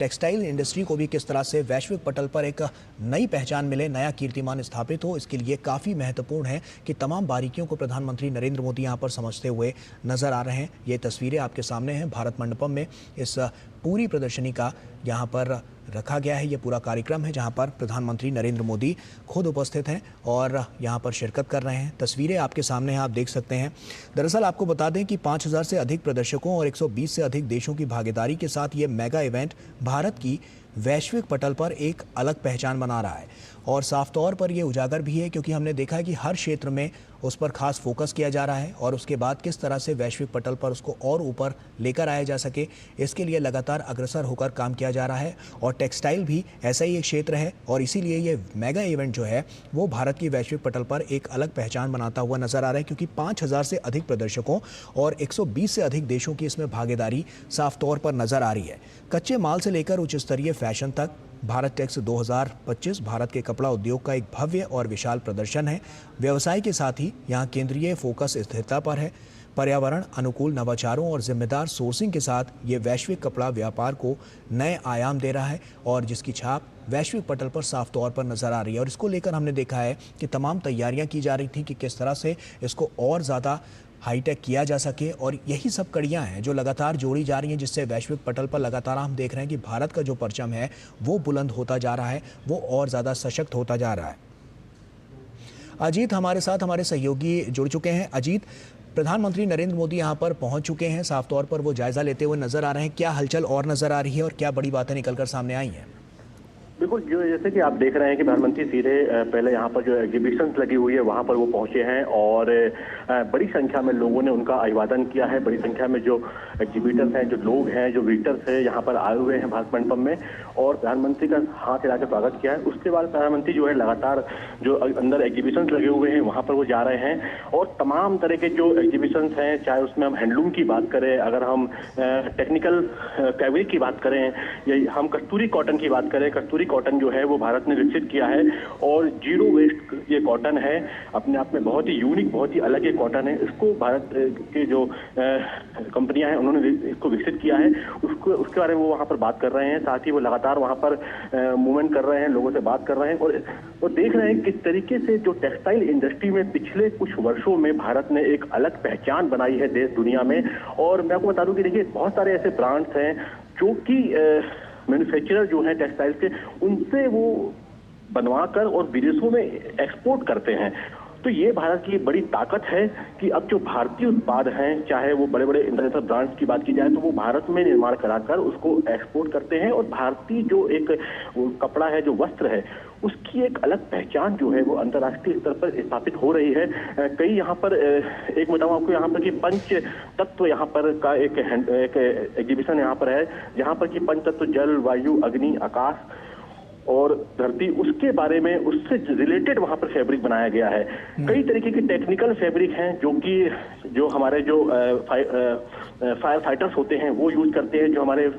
Textile industry को भी किस तरह से वैश्विक पटल पर एक नई पहचान मिले, नया कीर्तिमान स्थापित हो, इसके लिए काफ़ी महत्वपूर्ण है कि तमाम बारीकियों को प्रधानमंत्री नरेंद्र मोदी यहाँ पर समझते हुए नजर आ रहे हैं। ये तस्वीरें आपके सामने हैं भारत मंडपम में। इस पूरी प्रदर्शनी का यहाँ पर रखा गया है। ये पूरा कार्यक्रम है जहाँ पर प्रधानमंत्री नरेंद्र मोदी खुद उपस्थित हैं और यहाँ पर शिरकत कर रहे हैं। तस्वीरें आपके सामने हैं, आप देख सकते हैं। दरअसल आपको बता दें कि 5000 से अधिक प्रदर्शकों और 120 से अधिक देशों की भागीदारी के साथ ये मेगा इवेंट भारत की वैश्विक पटल पर एक अलग पहचान बना रहा है और साफ तौर पर यह उजागर भी है क्योंकि हमने देखा है कि हर क्षेत्र में उस पर खास फोकस किया जा रहा है और उसके बाद किस तरह से वैश्विक पटल पर उसको और ऊपर लेकर आया जा सके, इसके लिए लगातार अग्रसर होकर काम किया जा रहा है। और टेक्सटाइल भी ऐसा ही एक क्षेत्र है और इसीलिए ये मेगा इवेंट जो है वो भारत की वैश्विक पटल पर एक अलग पहचान बनाता हुआ नजर आ रहा है क्योंकि 5000 से अधिक प्रदर्शकों और 120 से अधिक देशों की इसमें भागीदारी साफ तौर पर नजर आ रही है। कच्चे माल से लेकर उच्च स्तरीय फैशन तक भारत टेक्स 2025 भारत के कपड़ा उद्योग का एक भव्य और विशाल प्रदर्शन है। व्यवसाय के साथ ही यहाँ केंद्रीय फोकस स्थिरता पर है। पर्यावरण अनुकूल नवाचारों और जिम्मेदार सोर्सिंग के साथ ये वैश्विक कपड़ा व्यापार को नए आयाम दे रहा है और जिसकी छाप वैश्विक पटल पर साफ तौर पर नजर आ रही है। और इसको लेकर हमने देखा है कि तमाम तैयारियां की जा रही थी कि किस तरह से इसको और ज़्यादा हाईटेक किया जा सके और यही सब कड़ियां हैं जो लगातार जोड़ी जा रही हैं जिससे वैश्विक पटल पर लगातार हम देख रहे हैं कि भारत का जो परचम है वो बुलंद होता जा रहा है, वो और ज़्यादा सशक्त होता जा रहा है। अजीत हमारे साथ, हमारे सहयोगी जुड़ चुके हैं। अजीत, प्रधानमंत्री नरेंद्र मोदी यहाँ पर पहुंच चुके हैं, साफ तौर पर वो जायजा लेते हुए नजर आ रहे हैं। क्या हलचल और नजर आ रही है और क्या बड़ी बातें निकलकर सामने आई हैं? बिल्कुल, जो जैसे कि आप देख रहे हैं कि प्रधानमंत्री सीधे पहले यहाँ पर जो एग्जीबिशंस लगी हुई है वहाँ पर वो पहुंचे हैं और बड़ी संख्या में लोगों ने उनका अभिवादन किया है। बड़ी संख्या में जो एग्जीबिटर्स हैं, जो लोग हैं, जो विजिटर्स हैं, यहाँ पर आए हुए हैं भारत मंडपम में और प्रधानमंत्री का हाथ हिला के स्वागत किया है। उसके बाद प्रधानमंत्री जो है लगातार जो अंदर एग्जीबिशंस लगे हुए हैं वहाँ पर वो जा रहे हैं और तमाम तरह के जो एग्जीबिशंस हैं, चाहे उसमें हम हैंडलूम की बात करें, अगर हम टेक्निकल फैब्रिक की बात करें या हम कस्तूरी कॉटन की बात करें, कस्तूरी कॉटन जो है वो भारत ने विकसित किया है और जीरो वेस्ट ये कॉटन है, अपने आप में बहुत ही यूनिक, बहुत ही अलग ये कॉटन है। इसको भारत के जो कंपनियां हैं उन्होंने इसको विकसित किया है, उसके बारे में वो वहाँ पर बात कर रहे हैं। साथ ही वो लगातार वहाँ पर मूवमेंट कर रहे हैं, लोगों से बात कर रहे हैं और देख रहे हैं किस तरीके से जो टेक्सटाइल इंडस्ट्री में पिछले कुछ वर्षों में भारत ने एक अलग पहचान बनाई है देश दुनिया में। और मैं आपको बता दूं कि देखिए बहुत सारे ऐसे ब्रांड्स हैं जो कि मैन्युफैक्चरर जो है टेक्सटाइल के, उनसे वो बनवाकर और विदेशों में एक्सपोर्ट करते हैं। तो ये भारत की बड़ी ताकत है कि अब जो भारतीय उत्पाद हैं, चाहे वो बड़े बड़े इंटरनेशनल ब्रांड्स की बात की जाए तो वो भारत में निर्माण कराकर उसको एक्सपोर्ट करते हैं और भारतीय जो एक कपड़ा है, जो वस्त्र है, उसकी एक अलग पहचान जो है वो अंतर्राष्ट्रीय स्तर पर स्थापित हो रही है। कई यहाँ पर एक बताऊँ आपको यहाँ पर कि पंच तत्व यहाँ पर का एक एग्जीबिशन यहाँ पर है, जहाँ पर कि पंच तत्व जल, वायु, अग्नि, आकाश और धरती, उसके बारे में उससे रिलेटेड वहां पर फैब्रिक बनाया गया है। कई तरीके के टेक्निकल फैब्रिक हैं जो हमारे जो फायर फाइटर्स होते हैं वो यूज करते हैं, जो हमारे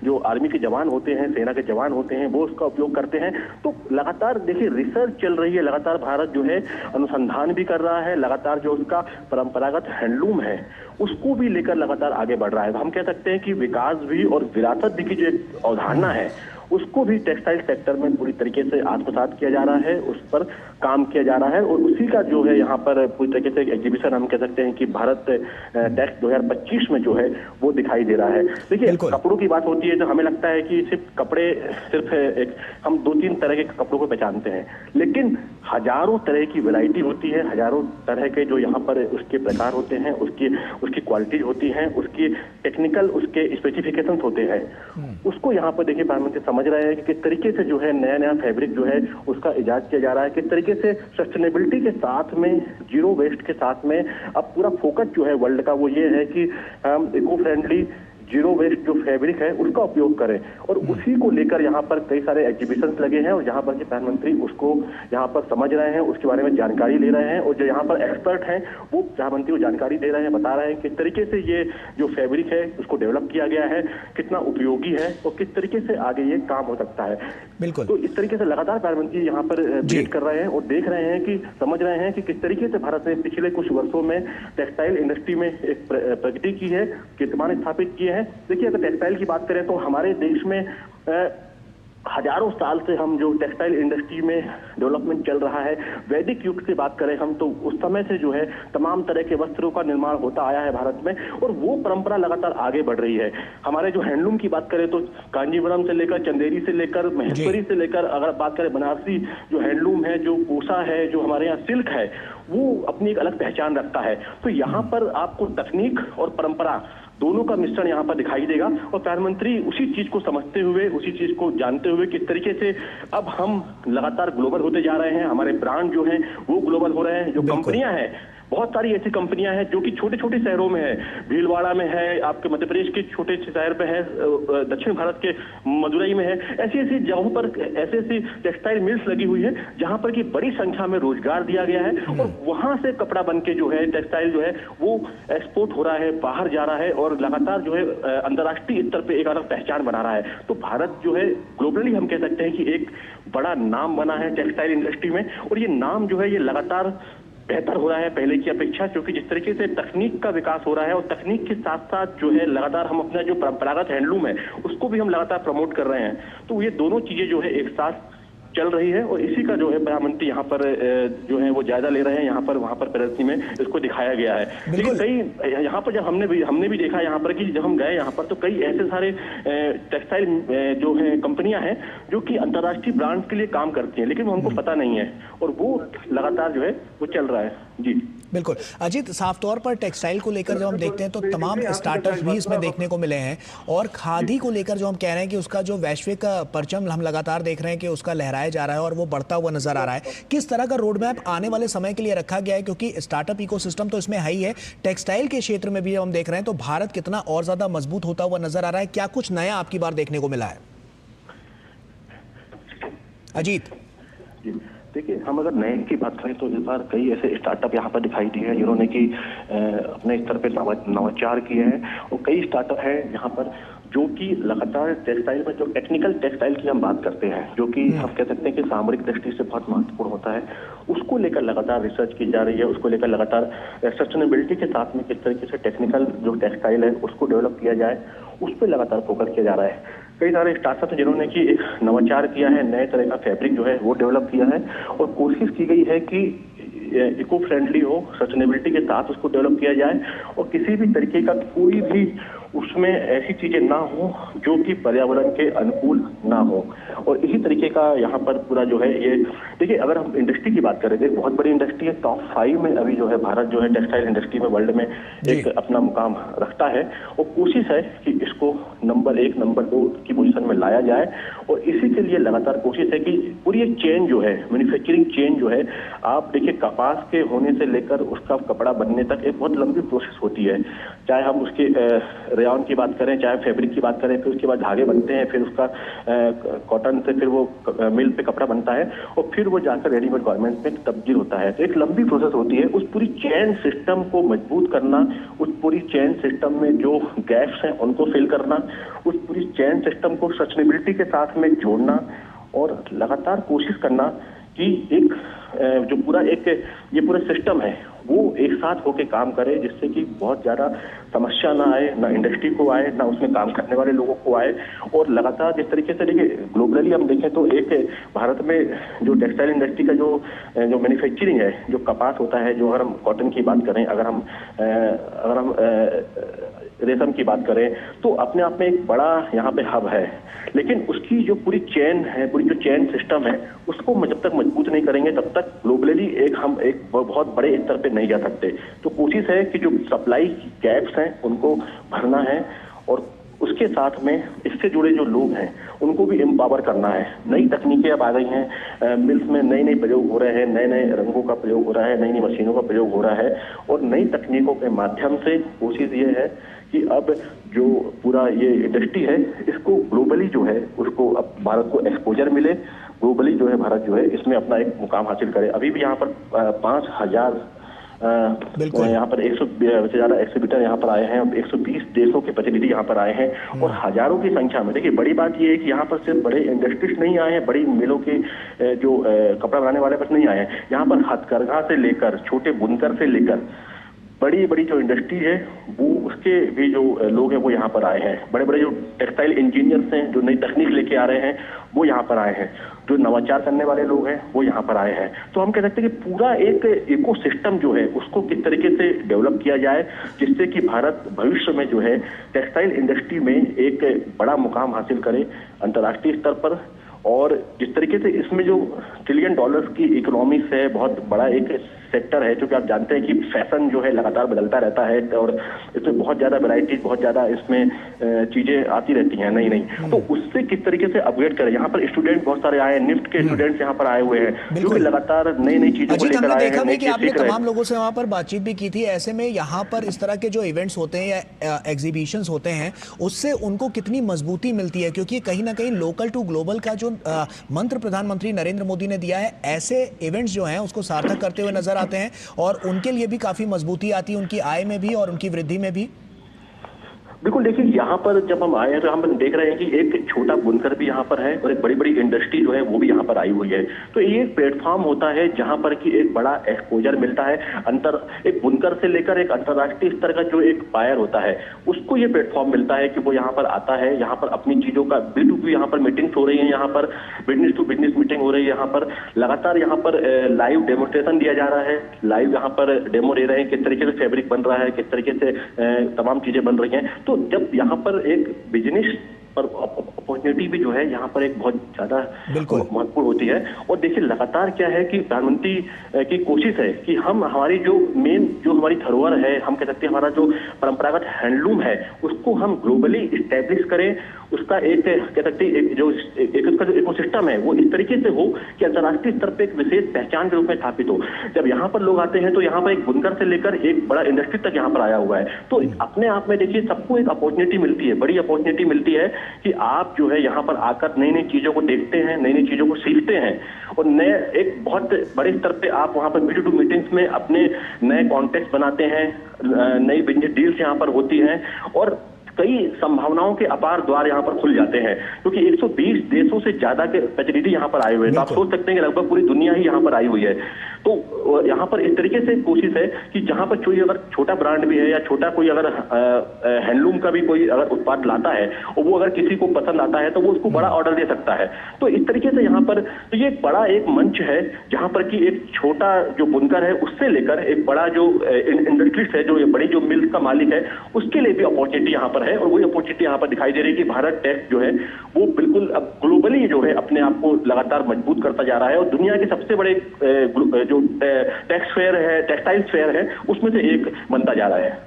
जो आर्मी के जवान होते हैं, सेना के जवान होते हैं, वो उसका उपयोग करते हैं। तो लगातार देखिए रिसर्च चल रही है, लगातार भारत जो है अनुसंधान भी कर रहा है, लगातार जो उसका परंपरागत हैंडलूम है उसको भी लेकर लगातार आगे बढ़ रहा है। तो हम कह सकते हैं कि विकास भी और विरासत भी की जो एक अवधारणा है उसको भी टेक्सटाइल सेक्टर में पूरी तरीके से आत्मसात किया जा रहा है, उस पर काम किया जा रहा है और उसी का जो है यहाँ पर पूरी तरीके से एग्जीबिशन हम कह सकते हैं कि भारत टेक्स 2025 में जो है वो दिखाई दे रहा है। देखिए कपड़ों की बात होती है तो हमें लगता है कि सिर्फ एक हम 2-3 तरह के कपड़ों को पहचानते हैं, लेकिन हजारों तरह की वैरायटी होती है, हजारों तरह के जो यहाँ पर उसके प्रकार होते हैं, उसकी क्वालिटीज होती हैं, उसकी टेक्निकल उसके स्पेसिफिकेशंस होते हैं। उसको यहाँ पर देखिए प्रधानमंत्री समझ रहे हैं कि किस तरीके से जो है नया फैब्रिक जो है उसका इजाद किया जा रहा है, किस तरीके से सस्टेनेबिलिटी के साथ में, जीरो वेस्ट के साथ में अब पूरा फोकस जो है वर्ल्ड का वो ये है कि हम इको फ्रेंडली जीरो वेस्ट जो फैब्रिक है उसका उपयोग करें और उसी को लेकर यहाँ पर कई सारे एग्जीबिशंस लगे हैं और जहाँ पर कि प्रधानमंत्री उसको यहाँ पर समझ रहे हैं, उसके बारे में जानकारी ले रहे हैं और जो यहाँ पर एक्सपर्ट हैं वो प्रधानमंत्री को जानकारी दे रहे हैं, बता रहे हैं किस तरीके से ये जो फैब्रिक है उसको डेवलप किया गया है, कितना उपयोगी है और किस तरीके से आगे ये काम हो सकता है। बिल्कुल, तो इस तरीके से लगातार प्रधानमंत्री यहाँ पर वेट कर रहे हैं और देख रहे हैं कि समझ रहे हैं कि किस तरीके से भारत ने पिछले कुछ वर्षों में टेक्सटाइल इंडस्ट्री में एक प्रगति की है, कीर्तिमान स्थापित किए हैं। देखिए अगर टेक्सटाइल की बात करें तो हमारे देश में हजारों साल से हम जो टेक्सटाइल इंडस्ट्री में डेवलपमेंट चल रहा है, वैदिक युग से बात करें हम तो उस समय से जो है तमाम तरह के वस्त्रों का निर्माण होता आया है भारत में, और वो परंपरा लगातार आगे बढ़ रही है। हमारे जो हैंडलूम की बात करें तो कांजीवरम से लेकर, चंदेरी से लेकर, महेश्वरी से लेकर, अगर बात करें बनारसी जो हैंडलूम है, जो कोसा है, जो हमारे यहाँ सिल्क है, वो अपनी एक अलग पहचान रखता है। तो यहाँ पर आपको तकनीक और परंपरा दोनों का मिश्रण यहाँ पर दिखाई देगा, और प्रधानमंत्री उसी चीज को समझते हुए, उसी चीज को जानते हुए किस तरीके से अब हम लगातार ग्लोबल होते जा रहे हैं, हमारे ब्रांड जो हैं वो ग्लोबल हो रहे हैं, जो कंपनियां हैं, बहुत सारी ऐसी कंपनियां हैं जो कि छोटे छोटे शहरों में है, भीलवाड़ा में है, आपके मध्य प्रदेश के छोटे शहर पे है, दक्षिण भारत के मदुरई में है, ऐसी ऐसी जगहों पर ऐसी ऐसी टेक्सटाइल मिल्स लगी हुई है जहां पर कि बड़ी संख्या में रोजगार दिया गया है, और वहां से कपड़ा बन के जो है टेक्सटाइल जो है वो एक्सपोर्ट हो रहा है, बाहर जा रहा है, और लगातार जो है अंतर्राष्ट्रीय स्तर पर एक अलग पहचान बना रहा है। तो भारत जो है ग्लोबली हम कह सकते हैं कि एक बड़ा नाम बना है टेक्सटाइल इंडस्ट्री में, और ये नाम जो है ये लगातार बेहतर हो रहा है पहले की अपेक्षा, क्योंकि जिस तरीके से तकनीक का विकास हो रहा है, और तकनीक के साथ साथ जो है लगातार हम अपना जो परंपरागत हैंडलूम है उसको भी हम लगातार प्रमोट कर रहे हैं। तो ये दोनों चीजें जो है एक साथ चल रही है, और इसी का जो है प्रधानमंत्री यहाँ पर जो है वो जायजा ले रहे हैं, यहाँ पर वहाँ पर प्रदर्शनी में इसको दिखाया गया है। लेकिन कई यहाँ पर जब हमने भी देखा यहाँ पर कि जब हम गए यहाँ पर तो कई ऐसे सारे टेक्सटाइल जो है कंपनियां हैं जो कि अंतर्राष्ट्रीय ब्रांड के लिए काम करती हैं, लेकिन वो हमको पता नहीं है, और वो लगातार जो है वो चल रहा है। जी बिल्कुल अजीत, साफ तौर पर टेक्सटाइल को लेकर जब हम देखते हैं तो तमाम स्टार्टअप्स भी इसमें देखने को मिले हैं, और खादी को लेकर जो हम कह रहे हैं कि उसका जो वैश्विक परचम हम लगातार देख रहे हैं कि उसका लहराया जा रहा है और वो बढ़ता हुआ नजर आ रहा है। किस तरह का रोड मैप आने वाले समय के लिए रखा गया है, क्योंकि स्टार्टअप इकोसिस्टम तो इसमें है ही है, टेक्सटाइल के क्षेत्र में भी हम देख रहे हैं तो भारत कितना और ज्यादा मजबूत होता हुआ नजर आ रहा है, क्या कुछ नया आपकी बार देखने को मिला है अजीत? देखिए, हम अगर नए की बात करें तो इस बार कई ऐसे स्टार्टअप यहाँ पर दिखाई दिए हैं जिन्होंने कि अपने स्तर पे नवाचार किए हैं, और कई स्टार्टअप हैं यहाँ पर जो कि लगातार टेक्सटाइल में जो टेक्निकल टेक्सटाइल की हम बात करते हैं, जो कि हम कह सकते हैं कि सामरिक दृष्टि से बहुत महत्वपूर्ण होता है, उसको लेकर लगातार रिसर्च की जा रही है, उसको लेकर लगातार सस्टेनेबिलिटी के साथ में किस तरीके से टेक्निकल जो टेक्सटाइल है उसको डेवलप किया जाए, उस पर लगातार फोकस किया जा रहा है। कई सारे स्टार्टअप जिन्होंने कि एक नवाचार किया है, नए तरह का फैब्रिक जो है वो डेवलप किया है, और कोशिश की गई है कि इको फ्रेंडली हो, सस्टेनेबिलिटी के साथ उसको डेवलप किया जाए, और किसी भी तरीके का कोई भी उसमें ऐसी चीजें ना हो जो कि पर्यावरण के अनुकूल ना हो। और इसी तरीके का यहाँ पर पूरा जो है ये देखिए, अगर हम इंडस्ट्री की बात करें तो बहुत बड़ी इंडस्ट्री है, टॉप 5 में अभी जो है भारत जो है टेक्सटाइल इंडस्ट्री में वर्ल्ड में एक अपना मुकाम रखता है, और कोशिश है कि इसको नंबर 1 नंबर 2 की पोजीशन में लाया जाए, और इसी के लिए लगातार कोशिश है कि पूरी एक चेन जो है, मैन्युफैक्चरिंग चेन जो है, आप देखिए कपास के होने से लेकर उसका कपड़ा बनने तक एक बहुत लंबी प्रोसेस होती है, चाहे हम उसके रेयॉन की बात करें, चाहे फैब्रिक की बात करें, फिर उसके बाद धागे बनते हैं, फिर उसका कॉटन से फिर वो मिल पे कपड़ा बनता है, और फिर वो जाकर रेडीमेड गारमेंट्स में तब्दील होता है। तो एक लंबी प्रोसेस होती है, उस पूरी चेन सिस्टम को मजबूत करना, उस पूरी चेन सिस्टम में जो गैप्स हैं उनको फिल करना, उस पूरी चेन सिस्टम को सस्टेनेबिलिटी के साथ में जोड़ना, और लगातार कोशिश करना कि एक जो पूरा एक ये पूरा सिस्टम है वो एक साथ होके काम करे, जिससे कि बहुत ज्यादा समस्या ना आए, ना इंडस्ट्री को आए, ना उसमें काम करने वाले लोगों को आए। और लगातार जिस तरीके से देखिए ग्लोबली हम देखें तो एक भारत में जो टेक्सटाइल इंडस्ट्री का जो मैन्युफैक्चरिंग है, जो कपास होता है, जो अगर हम कॉटन की बात करें, अगर हम रेशम की बात करें, तो अपने आप में एक बड़ा यहाँ पे हब है, लेकिन उसकी जो पूरी चेन है, पूरी जो चेन सिस्टम है, उसको जब तक मजबूत नहीं करेंगे तब तक ग्लोबली हम एक बहुत बड़े स्तर पे नहीं जा सकते। तो कोशिश है कि जो सप्लाई गैप्स हैं उनको भरना है, और उसके साथ में इससे जुड़े जो लोग हैं उनको भी एम्पावर करना है। नई तकनीकें अब आ गई हैं, मिल्स में नए नए प्रयोग हो रहे हैं, नए नए रंगों का प्रयोग हो रहा है, नई नई मशीनों का प्रयोग हो रहा है, और नई तकनीकों के माध्यम से कोशिश ये है कि अब जो पूरा ये इंडस्ट्री है इसको ग्लोबली जो है उसको अब भारत को एक्सपोजर मिले, ग्लोबली जो है भारत जो है इसमें अपना एक मुकाम हासिल करे। अभी भी यहाँ पर 5000 यहाँ पर 100 से ज्यादा एक्सिबिटर यहाँ पर आए हैं, 120 देशों के प्रतिनिधि यहाँ पर आए हैं, और हजारों की संख्या में। देखिए बड़ी बात यह है कि यहाँ पर सिर्फ बड़े इंडस्ट्रीज नहीं आए हैं, बड़ी मिलों के जो कपड़ा बनाने वाले बस नहीं आए हैं, यहाँ पर हथकरघा से लेकर, छोटे बुनकर से लेकर बड़ी बड़ी जो इंडस्ट्री है वो उसके भी जो लोग हैं वो यहाँ पर आए हैं। बड़े बड़े जो टेक्सटाइल इंजीनियर्स हैं, जो नई तकनीक लेके आ रहे हैं, वो यहाँ पर आए हैं। जो नवाचार करने वाले लोग हैं वो यहाँ पर आए हैं। तो हम कह सकते हैं कि पूरा एक इकोसिस्टम जो है उसको किस तरीके से डेवलप किया जाए जिससे कि भारत भविष्य में जो है टेक्सटाइल इंडस्ट्री में एक बड़ा मुकाम हासिल करे अंतर्राष्ट्रीय स्तर पर। और जिस तरीके से इसमें जो ट्रिलियन डॉलर्स की इकोनॉमिक्स है, बहुत बड़ा एक सेक्टर है, क्योंकि आप जानते हैं कि फैशन जो है लगातार बदलता रहता है और इसमें बहुत ज्यादा वैरायटीज, बहुत ज्यादा इसमें चीजें आती रहती हैं नई नई। तो उससे किस तरीके से अपग्रेड करें। यहाँ पर स्टूडेंट बहुत सारे आए हैं, निफ्ट के स्टूडेंट्स यहाँ पर आए हुए हैं जो कि लगातार नई नई चीजों को लेकर आए हैं। कि आपने तमाम लोगों से वहां पर बातचीत भी की थी। ऐसे में यहाँ पर इस तरह के जो इवेंट्स होते हैं या एग्जीबिशंस होते हैं उससे उनको कितनी मजबूती मिलती है, क्योंकि कहीं ना कहीं लोकल टू ग्लोबल का जो मंत्र प्रधानमंत्री नरेंद्र मोदी ने दिया है, ऐसे इवेंट्स जो हैं उसको सार्थक करते हुए नजर आते हैं और उनके लिए भी काफी मजबूती आती है, उनकी आय में भी और उनकी वृद्धि में भी। बिल्कुल, देखिए यहाँ पर जब हम आए हैं तो हम देख रहे हैं कि एक छोटा बुनकर भी यहाँ पर है और एक बड़ी बड़ी इंडस्ट्री जो है वो भी यहाँ पर आई हुई है। तो ये एक प्लेटफॉर्म होता है जहाँ पर कि एक बड़ा एक्सपोजर मिलता है। एक बुनकर से लेकर एक अंतर्राष्ट्रीय स्तर का जो एक बायर होता है उसको ये प्लेटफॉर्म मिलता है कि वो यहाँ पर आता है, यहाँ पर अपनी चीजों का B2B यहाँ पर मीटिंग्स हो रही है, यहाँ पर बिजनेस टू बिजनेस मीटिंग हो रही है, यहाँ पर लगातार यहाँ पर लाइव डेमोस्ट्रेशन दिया जा रहा है, लाइव यहाँ पर डेमो दे रहे हैं किस तरीके से फैब्रिक बन रहा है, किस तरीके से तमाम चीजें बन रही हैं। तो जब यहाँ पर एक बिजनेस पर अपॉर्चुनिटी भी जो है यहाँ पर एक बहुत ज्यादा महत्वपूर्ण होती है। और देखिए लगातार क्या है कि प्रधानमंत्री की कोशिश है कि हम हमारी जो हमारी धरोहर है, हम कह सकते हैं हमारा जो परंपरागत हैंडलूम है उसको हम ग्लोबली इस्टेब्लिश करें। उसका एक कह सकते हैं उसका जो इकोसिस्टम है वो इस तरीके से हो कि अंतर्राष्ट्रीय स्तर पर एक विशेष पहचान के रूप में स्थापित हो। जब यहाँ पर लोग आते हैं तो यहाँ पर एक बुनकर से लेकर एक बड़ा इंडस्ट्री तक यहाँ पर आया हुआ है। तो अपने आप में देखिए सबको एक अपॉर्चुनिटी मिलती है, बड़ी अपॉर्चुनिटी मिलती है कि आप जो है यहाँ पर आकर नई नई चीजों को देखते हैं, नई नई चीजों को सीखते हैं और नए एक बहुत बड़े स्तर पे आप वहाँ पर B2B मीटिंग्स में अपने नए कॉन्टेक्ट बनाते हैं, नई बिजनेस डील्स यहाँ पर होती हैं और कई संभावनाओं के अपार द्वार यहाँ पर खुल जाते हैं, क्योंकि 120 देशों से ज्यादा के प्रतिनिधि यहाँ पर आए हुए हैं। तो आप सोच सकते हैं कि लगभग पूरी दुनिया ही यहाँ पर आई हुई है। तो यहाँ पर इस तरीके से कोशिश है कि जहाँ पर कोई अगर छोटा ब्रांड भी है या छोटा कोई अगर हैंडलूम का भी कोई अगर उत्पाद लाता है और वो अगर किसी को पसंद आता है तो वो उसको बड़ा ऑर्डर दे सकता है। तो इस तरीके से यहाँ पर तो ये एक बड़ा एक मंच है जहाँ पर कि एक छोटा जो बुनकर है उससे लेकर एक बड़ा जो इंडस्ट्रीज है, जो बड़ी जो मिल्स का मालिक है, उसके लिए भी अपॉर्चुनिटी यहाँ पर है। और वही अपॉर्चुनिटी यहाँ पर दिखाई दे रही है कि भारत टेक्स जो है वो बिल्कुल अब ग्लोबली जो है अपने आप को लगातार मजबूत करता जा रहा है और दुनिया के सबसे बड़े जो टेक्स फेयर है, टेक्सटाइल फेयर है, उसमें से एक बनता जा रहा है।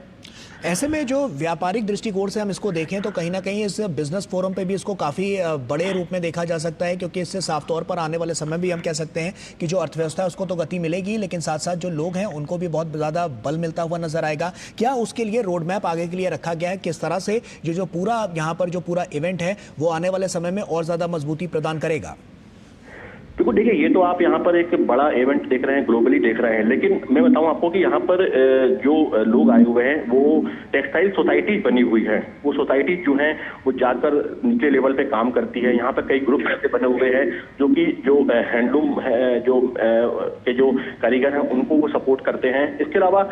ऐसे में जो व्यापारिक दृष्टिकोण से हम इसको देखें तो कहीं ना कहीं इस बिजनेस फोरम पे भी इसको काफ़ी बड़े रूप में देखा जा सकता है, क्योंकि इससे साफ तौर पर आने वाले समय भी हम कह सकते हैं कि जो अर्थव्यवस्था है उसको तो गति मिलेगी, लेकिन साथ साथ जो लोग हैं उनको भी बहुत ज़्यादा बल मिलता हुआ नजर आएगा। क्या उसके लिए रोड मैप आगे के लिए रखा गया है? किस तरह से जो पूरा यहाँ पर जो पूरा इवेंट है वो आने वाले समय में और ज़्यादा मजबूती प्रदान करेगा? देखो देखिए, ये तो आप यहाँ पर एक बड़ा इवेंट देख रहे हैं, ग्लोबली देख रहे हैं, लेकिन मैं बताऊं आपको कि यहाँ पर जो लोग आए हुए हैं वो टेक्सटाइल सोसाइटी बनी हुई है। वो सोसाइटी जो है वो जाकर नीचे लेवल पे काम करती है। यहाँ पर कई ग्रुप ऐसे बने हुए हैं जो कि जो हैंडलूम है, जो कारीगर हैं उनको वो सपोर्ट करते हैं। इसके अलावा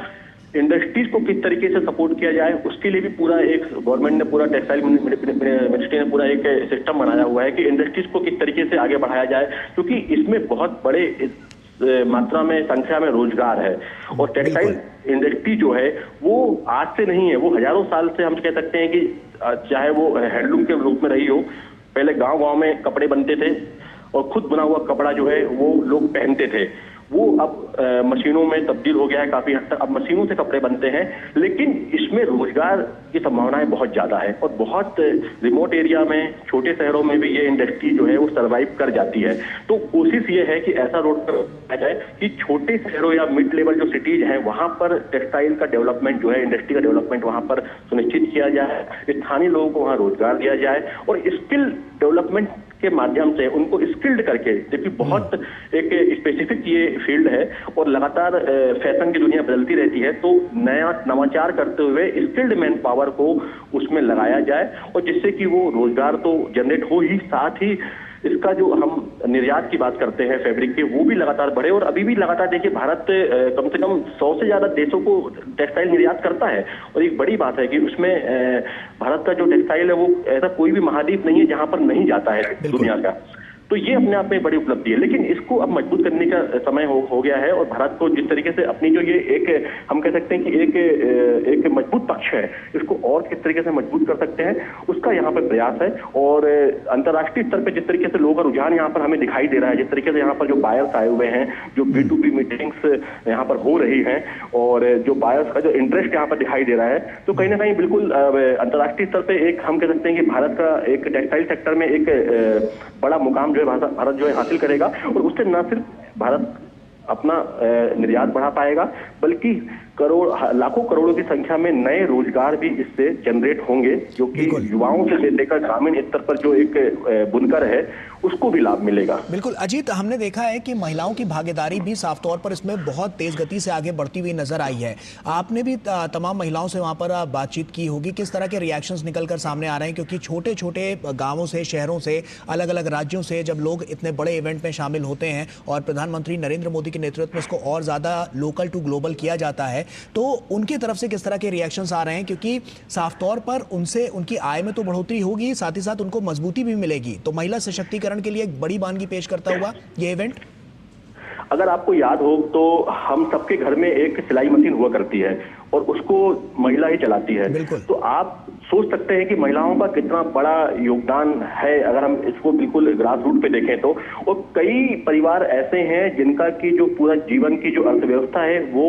इंडस्ट्रीज को किस तरीके से सपोर्ट किया जाए उसके लिए भी पूरा एक गवर्नमेंट ने, पूरा टेक्सटाइल मिनिस्ट्री ने पूरा एक सिस्टम बनाया हुआ है कि इंडस्ट्रीज को किस तरीके से आगे बढ़ाया जाए, क्योंकि इसमें बहुत बड़े मात्रा में संख्या में रोजगार है। और टेक्सटाइल इंडस्ट्री जो है वो आज से नहीं है, वो हजारों साल से हम कह सकते हैं कि चाहे वो हैंडलूम के रूप में रही हो। पहले गाँव में कपड़े बनते थे और खुद बना हुआ कपड़ा जो है वो लोग पहनते थे। वो अब मशीनों में तब्दील हो गया है काफी हद तक, अब मशीनों से कपड़े बनते हैं, लेकिन इसमें रोजगार की संभावनाएं बहुत ज्यादा है और बहुत रिमोट एरिया में, छोटे शहरों में भी ये इंडस्ट्री जो है वो सर्वाइव कर जाती है। तो कोशिश ये है कि ऐसा रोड पर जाए कि छोटे शहरों या मिड लेवल जो सिटीज हैं वहां पर टेक्सटाइल का डेवलपमेंट जो है, इंडस्ट्री का डेवलपमेंट वहां पर सुनिश्चित किया जाए, स्थानीय लोगों को वहां रोजगार दिया जाए और स्किल डेवलपमेंट के माध्यम से उनको स्किल्ड करके, जबकि बहुत एक स्पेसिफिक ये फील्ड है और लगातार फैशन की दुनिया बदलती रहती है, तो नया नवाचार करते हुए स्किल्ड मैन पावर को उसमें लगाया जाए और जिससे कि वो रोजगार तो जनरेट हो ही, साथ ही इसका जो हम निर्यात की बात करते हैं फैब्रिक के, वो भी लगातार बढ़े और अभी भी लगातार देखिए भारत कम से कम 100 से ज्यादा देशों को टेक्सटाइल निर्यात करता है। और एक बड़ी बात है कि उसमें भारत का जो टेक्सटाइल है वो ऐसा कोई भी महाद्वीप नहीं है जहां पर नहीं जाता है दुनिया का। तो ये अपने आप में बड़ी उपलब्धि है, लेकिन इसको अब मजबूत करने का समय हो गया है और भारत को जिस तरीके से अपनी जो ये एक हम कह सकते हैं कि एक मजबूत पक्ष है, इसको और किस तरीके से मजबूत कर सकते हैं उसका यहाँ पर प्रयास है। और अंतर्राष्ट्रीय स्तर पर जिस तरीके से लोगों का रुझान यहाँ पर हमें दिखाई दे रहा है, जिस तरीके से यहाँ पर जो बायर्स आए हुए हैं, जो B2B मीटिंग्स यहाँ पर हो रही हैं और जो बायर्स का जो इंटरेस्ट यहाँ पर दिखाई दे रहा है, तो कहीं ना कहीं बिल्कुल अंतर्राष्ट्रीय स्तर पर एक हम कह सकते हैं कि भारत का एक टेक्सटाइल सेक्टर में एक बड़ा मुकाम भारत जो है हासिल करेगा। और उससे न सिर्फ भारत अपना निर्यात बढ़ा पाएगा, बल्कि लाखों करोड़ों की संख्या में नए रोजगार भी इससे जनरेट होंगे, जो कि युवाओं से लेकर ग्रामीण स्तर पर जो एक बुनकर है उसको भी लाभ मिलेगा। बिल्कुल अजीत, हमने देखा है कि महिलाओं की भागीदारी भी साफ तौर पर इसमें बहुत तेज गति से आगे बढ़ती हुई नजर आई है। आपने भी तमाम महिलाओं से वहां पर बातचीत की होगी, किस तरह के रिएक्शंस निकलकर सामने आ रहे हैं? क्योंकि छोटे छोटे गांवों से, शहरों से, अलग अलग राज्यों से जब लोग इतने बड़े इवेंट में शामिल होते हैं और प्रधानमंत्री नरेंद्र मोदी के नेतृत्व में इसको और ज्यादा लोकल टू ग्लोबल किया जाता है, तो उनकी तरफ से किस तरह के रिएक्शंस आ रहे हैं? क्योंकि साफ तौर पर उनसे उनकी आय में तो बढ़ोतरी होगी, साथ ही साथ उनको मजबूती भी मिलेगी। तो महिला सशक्तिकरण के लिए एक बड़ी बानगी पेश करता हुआ ये इवेंट। अगर आपको याद हो तो हम सबके घर में एक सिलाई मशीन हुआ करती है और उसको महिला ही चलाती है। तो आप सोच सकते हैं कि महिलाओं का कितना बड़ा योगदान है अगर हम इसको बिल्कुल ग्रास रूट पे देखें तो। और कई परिवार ऐसे हैं जिनका की जो पूरा जीवन की जो अर्थव्यवस्था है वो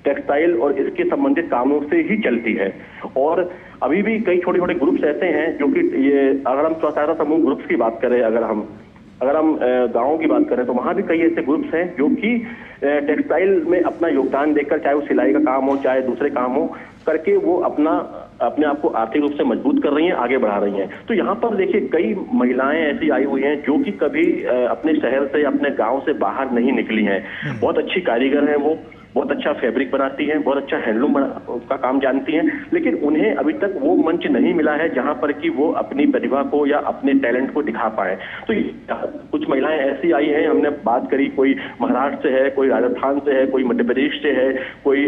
टेक्सटाइल और इसके संबंधित कामों से ही चलती है। और अभी भी कई छोटे छोटे ग्रुप्स ऐसे हैं जो कि ये अगर हम स्वसहायता समूह ग्रुप्स की बात करें, अगर हम गाँव की बात करें तो वहां भी कई ऐसे ग्रुप्स हैं जो कि टेक्सटाइल में अपना योगदान देकर, चाहे वो सिलाई का काम हो चाहे दूसरे काम हो, करके वो अपने आप को आर्थिक रूप से मजबूत कर रही हैं, आगे बढ़ा रही हैं। तो यहाँ पर देखिए कई महिलाएं ऐसी आई हुई हैं जो कि कभी अपने शहर से, अपने गाँव से बाहर नहीं निकली हैं। बहुत अच्छी कारीगर हैं, वो बहुत अच्छा फैब्रिक बनाती हैं, बहुत अच्छा हैंडलूम का काम जानती हैं, लेकिन उन्हें अभी तक वो मंच नहीं मिला है जहां पर कि वो अपनी प्रतिभा को या अपने टैलेंट को दिखा पाए। तो कुछ महिलाएं ऐसी आई हैं, हमने बात करी, कोई महाराष्ट्र से है, कोई राजस्थान से है, कोई मध्य प्रदेश से है, कोई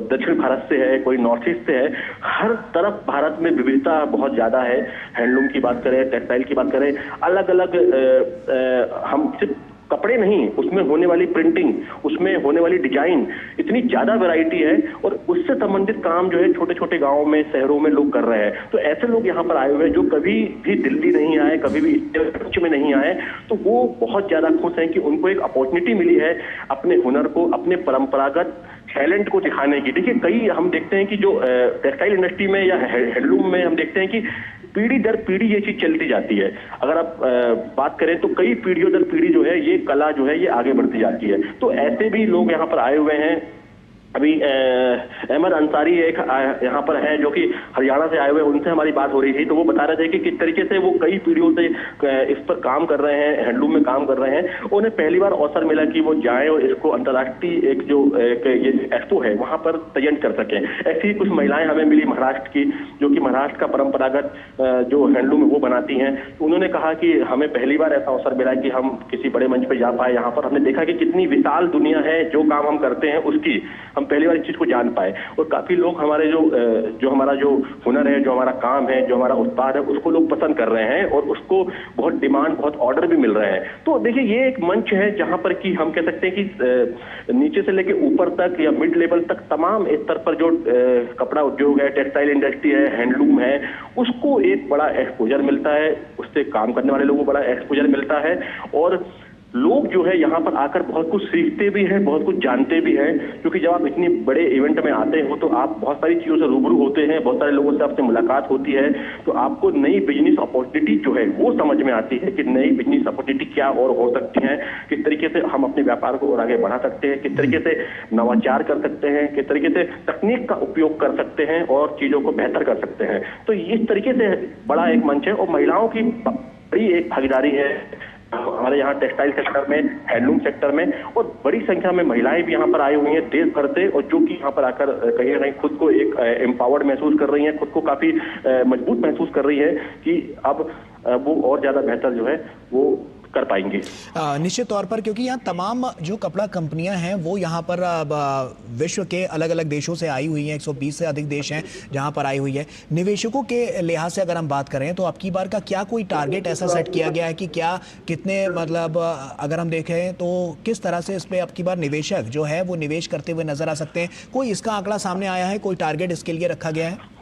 दक्षिण भारत से है, कोई नॉर्थ ईस्ट से है। हर तरफ भारत में विविधता बहुत ज्यादा है। हैंडलूम की बात करें, टेक्सटाइल की बात करें, अलग अलग हम सिर्फ कपड़े नहीं, उसमें होने वाली प्रिंटिंग, उसमें होने वाली डिजाइन, इतनी ज्यादा वैरायटी है। और उससे संबंधित काम जो है छोटे छोटे गांवों में, शहरों में लोग कर रहे हैं। तो ऐसे लोग यहाँ पर आए हुए हैं जो कभी भी दिल्ली नहीं आए, कभी भी मंच में नहीं आए, तो वो बहुत ज्यादा खुश हैं कि उनको एक अपॉर्चुनिटी मिली है अपने हुनर को, अपने परंपरागत टैलेंट को दिखाने की। देखिए कई हम देखते हैं कि जो टेक्सटाइल इंडस्ट्री में या हैंडलूम में हम देखते हैं कि पीढ़ी दर पीढ़ी ये चीज चलती जाती है। अगर आप बात करें तो कई पीढ़ियों दर पीढ़ी जो है ये कला जो है ये आगे बढ़ती जाती है। तो ऐसे भी लोग यहाँ पर आए हुए हैं। अभी अहमद अंसारी एक यहाँ पर है जो कि हरियाणा से आए हुए, उनसे हमारी बात हो रही थी, तो वो बता रहे थे कि किस तरीके से वो कई पीढ़ियों से इस पर काम कर रहे हैं, हैंडलूम में काम कर रहे हैं। उन्हें पहली बार अवसर मिला कि वो जाएं और इसको अंतर्राष्ट्रीय एक जो ये एक्सपो है वहां पर प्रेजेंट कर सकें। ऐसी कुछ महिलाएं हमें मिली महाराष्ट्र की, जो कि महाराष्ट्र का परंपरागत जो हैंडलूम है वो बनाती हैं। तो उन्होंने कहा कि हमें पहली बार ऐसा अवसर मिला कि हम किसी बड़े मंच पर जा पाए। यहाँ पर हमने देखा कि कितनी विशाल दुनिया है, जो काम हम करते हैं उसकी हम पहली बार इस चीज को जान पाए। और काफी लोग हमारे जो हमारा जो हुनर है, जो हमारा काम है, जो हमारा उत्पाद है, उसको लोग पसंद कर रहे हैं और उसको बहुत डिमांड, बहुत ऑर्डर भी मिल रहे हैं। तो देखिए ये एक मंच है जहां पर कि हम कह सकते हैं कि नीचे से लेकर ऊपर तक या मिड लेवल तक तमाम स्तर पर जो कपड़ा उद्योग है, टेक्सटाइल इंडस्ट्री है, हैंडलूम है, उसको एक बड़ा एक्सपोजर मिलता है, उससे काम करने वाले लोगों को बड़ा एक्सपोजर मिलता है। और लोग जो है यहाँ पर आकर बहुत कुछ सीखते भी हैं, बहुत कुछ जानते भी हैं। क्योंकि जब आप इतनी बड़े इवेंट में आते हो तो आप बहुत सारी चीजों से रूबरू होते हैं, बहुत सारे लोगों से आपसे मुलाकात होती है, तो आपको नई बिजनेस अपॉर्चुनिटी जो है वो समझ में आती है कि नई बिजनेस अपॉर्चुनिटी क्या और हो सकती है, किस तरीके से हम अपने व्यापार को और आगे बढ़ा सकते हैं, किस तरीके से नवाचार कर सकते हैं, किस तरीके से तकनीक का उपयोग कर सकते हैं और चीजों को बेहतर कर सकते हैं। तो इस तरीके से बड़ा एक मंच है और महिलाओं की बड़ी एक भागीदारी है। हमारे यहाँ टेक्सटाइल सेक्टर में, हैंडलूम सेक्टर में, और बड़ी संख्या में महिलाएं भी यहाँ पर आई हुई हैं देश भर से, और जो कि यहाँ पर आकर कहीं ना कहीं खुद को एक एम्पावर्ड महसूस कर रही हैं, खुद को काफी मजबूत महसूस कर रही है कि अब वो और ज्यादा बेहतर जो है वो कर पाएंगे। निश्चित तौर पर, क्योंकि यहाँ तमाम जो कपड़ा कंपनियां हैं वो यहाँ पर विश्व के अलग अलग देशों से आई हुई हैं, 120 से अधिक देश हैं जहाँ पर आई हुई है। निवेशकों के लिहाज से अगर हम बात करें तो अब की बार का क्या कोई टारगेट ऐसा सेट किया गया है कि क्या कितने, मतलब अगर हम देखें तो किस तरह से इस पे अब की बार निवेशक जो है वो निवेश करते हुए नजर आ सकते हैं? कोई इसका आंकड़ा सामने आया है, कोई टारगेट इसके लिए रखा गया है?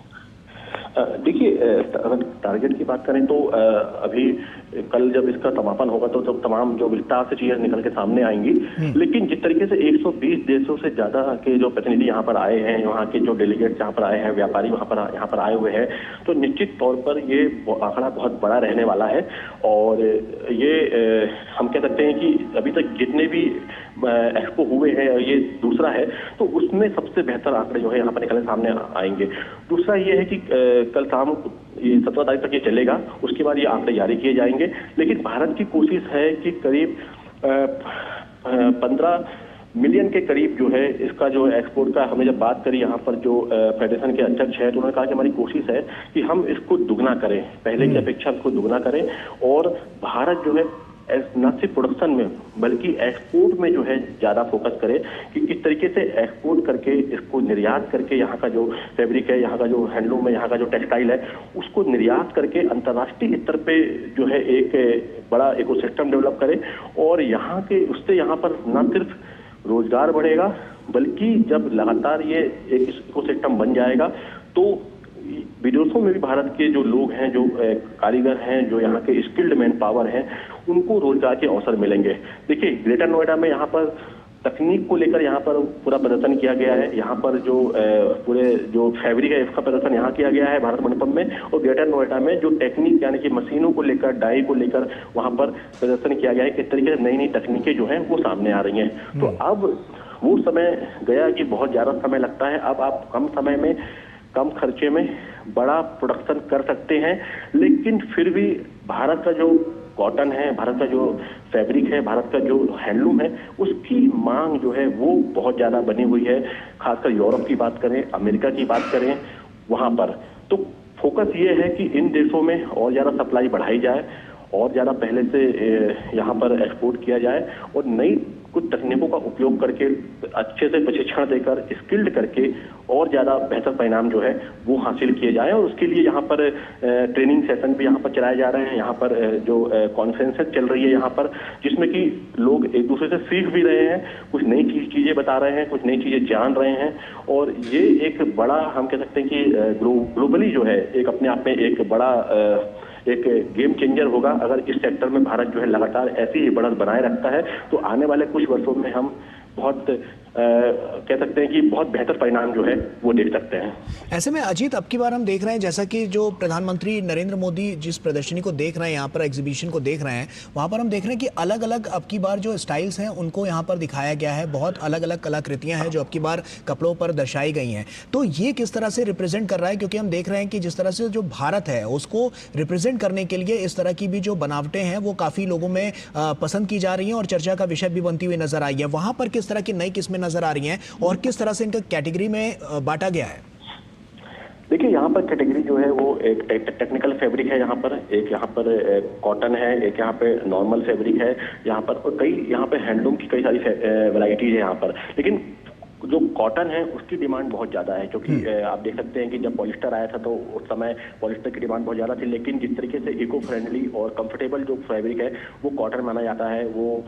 देखिए, अगर टारगेट की बात करें तो अभी कल जब इसका समापन होगा तो जब तमाम जो विस्तार से चीजें निकल के सामने आएंगी, लेकिन जिस तरीके से 120 देशों से ज्यादा के जो प्रतिनिधि यहाँ पर आए हैं, वहाँ के जो डेलीगेट्स यहाँ पर आए हैं, व्यापारी यहाँ पर आए हुए हैं, तो निश्चित तौर पर ये आंकड़ा बहुत बड़ा रहने वाला है। और ये हम कह सकते हैं कि अभी तक जितने भी एक्सपो हुए हैं, ये दूसरा है, तो उसमें सबसे बेहतर आंकड़े जो है यहाँ पर निकल सामने आएंगे। दूसरा ये है कि कल शाम ये 17 तारीख तक ये चलेगा, उसके बाद ये आंकड़े जारी किए जाएंगे। लेकिन भारत की कोशिश है कि करीब 15 मिलियन के करीब जो है इसका जो एक्सपोर्ट का, हमने जब बात करी यहाँ पर जो फेडरेशन के अध्यक्ष है, तो उन्होंने कहा कि हमारी कोशिश है कि हम इसको दुगना करें, पहले की अपेक्षा इसको दुगना करें, और भारत जो है न सिर्फ प्रोडक्शन में बल्कि एक्सपोर्ट में जो है ज्यादा फोकस करे कि किस तरीके से एक्सपोर्ट करके इसको निर्यात करके यहाँ का जो फैब्रिक है, यहाँ का जो हैंडलूम है, यहाँ का जो टेक्सटाइल है, उसको निर्यात करके अंतर्राष्ट्रीय स्तर पे जो है एक बड़ा इकोसिस्टम डेवलप करे। और यहाँ के उससे यहाँ पर न सिर्फ रोजगार बढ़ेगा, बल्कि जब लगातार ये एक इकोसिस्टम बन जाएगा तो विदेशों में भी भारत के जो लोग हैं, जो कारीगर हैं, जो यहाँ के स्किल्ड मैन पावर हैं, उनको रोजगार के अवसर मिलेंगे। देखिए, ग्रेटर नोएडा में यहाँ पर तकनीक को लेकर यहाँ पर पूरा प्रदर्शन किया गया है। यहाँ पर जो पूरे जो फैब्रिक है इसका प्रदर्शन यहाँ किया गया है भारत मंडपम में, और ग्रेटर नोएडा में जो टेक्निक यानी कि मशीनों को लेकर, डाई को लेकर वहाँ पर प्रदर्शन किया गया है। किस तरीके से नई नई तकनीकें जो हैं वो सामने आ रही हैं। तो अब वो समय गया कि बहुत ज्यादा समय लगता है, अब आप कम समय में, कम खर्चे में बड़ा प्रोडक्शन कर सकते हैं। लेकिन फिर भी भारत का जो कॉटन है, भारत का जो फैब्रिक है, भारत का जो हैंडलूम है, उसकी मांग जो है वो बहुत ज्यादा बनी हुई है। खासकर यूरोप की बात करें, अमेरिका की बात करें, वहां पर तो फोकस ये है कि इन देशों में और ज्यादा सप्लाई बढ़ाई जाए, और ज्यादा पहले से यहाँ पर एक्सपोर्ट किया जाए, और नई कुछ तकनीकों का उपयोग करके अच्छे से प्रशिक्षण देकर, स्किल्ड करके और ज्यादा बेहतर परिणाम जो है वो हासिल किए जाए। और उसके लिए यहाँ पर ट्रेनिंग सेशन भी यहाँ पर चलाए जा रहे हैं। यहाँ पर जो कॉन्फ्रेंसेस चल रही है यहाँ पर, जिसमें कि लोग एक दूसरे से सीख भी रहे हैं, कुछ नई चीजें बता रहे हैं, कुछ नई चीजें जान रहे हैं। और ये एक बड़ा, हम कह सकते हैं कि ग्लोबली जो है एक अपने आप में एक बड़ा एक गेम चेंजर होगा। अगर इस सेक्टर में भारत जो है लगातार ऐसी ही बढ़त बनाए रखता है तो आने वाले कुछ वर्षों में हम बहुत कह सकते हैं कि बहुत बेहतर परिणाम जो है वो देख सकते हैं। ऐसे में अजीत, अब की बार हम देख रहे हैं जैसा कि जो प्रधानमंत्री नरेंद्र मोदी जिस प्रदर्शनी को देख रहे हैं, यहाँ पर एग्जीबिशन को देख रहे हैं, वहाँ पर हम देख रहे हैं कि अलग अलग अब की बार जो स्टाइल्स हैं उनको यहाँ पर दिखाया गया है। बहुत अलग अलग कलाकृतियाँ हैं जो अब की बार कपड़ों पर दर्शाई गई हैं। तो ये किस तरह से रिप्रेजेंट कर रहा है? क्योंकि हम देख रहे हैं कि जिस तरह से जो भारत है उसको रिप्रेजेंट करने के लिए इस तरह की भी जो बनावटें हैं वो काफ़ी लोगों में पसंद की जा रही हैं और चर्चा का विषय भी बनती हुई नजर आई है। वहाँ पर किस तरह की नई किस्में नजर आ रही हैं और किस तरह से इनका कैटेगरी में बांटा गया है? देखिए, यहाँ पर कैटेगरी जो है वो एक टेक्निकल फैब्रिक है, यहाँ पर एक, यहाँ पर कॉटन है, एक यहाँ पे नॉर्मल फैब्रिक है यहाँ पर, और कई यहाँ पे हैंडलूम की कई सारी वैरायटीज है यहाँ पर। लेकिन जो कॉटन है उसकी डिमांड बहुत ज्यादा है, क्योंकि आप देख सकते हैं कि जब पॉलिस्टर आया था तो उस समय पॉलिस्टर की डिमांड बहुत ज्यादा थी। लेकिन जिस तरीके से इको फ्रेंडली और कंफर्टेबल जो फैब्रिक है वो कॉटन माना जाता है। वो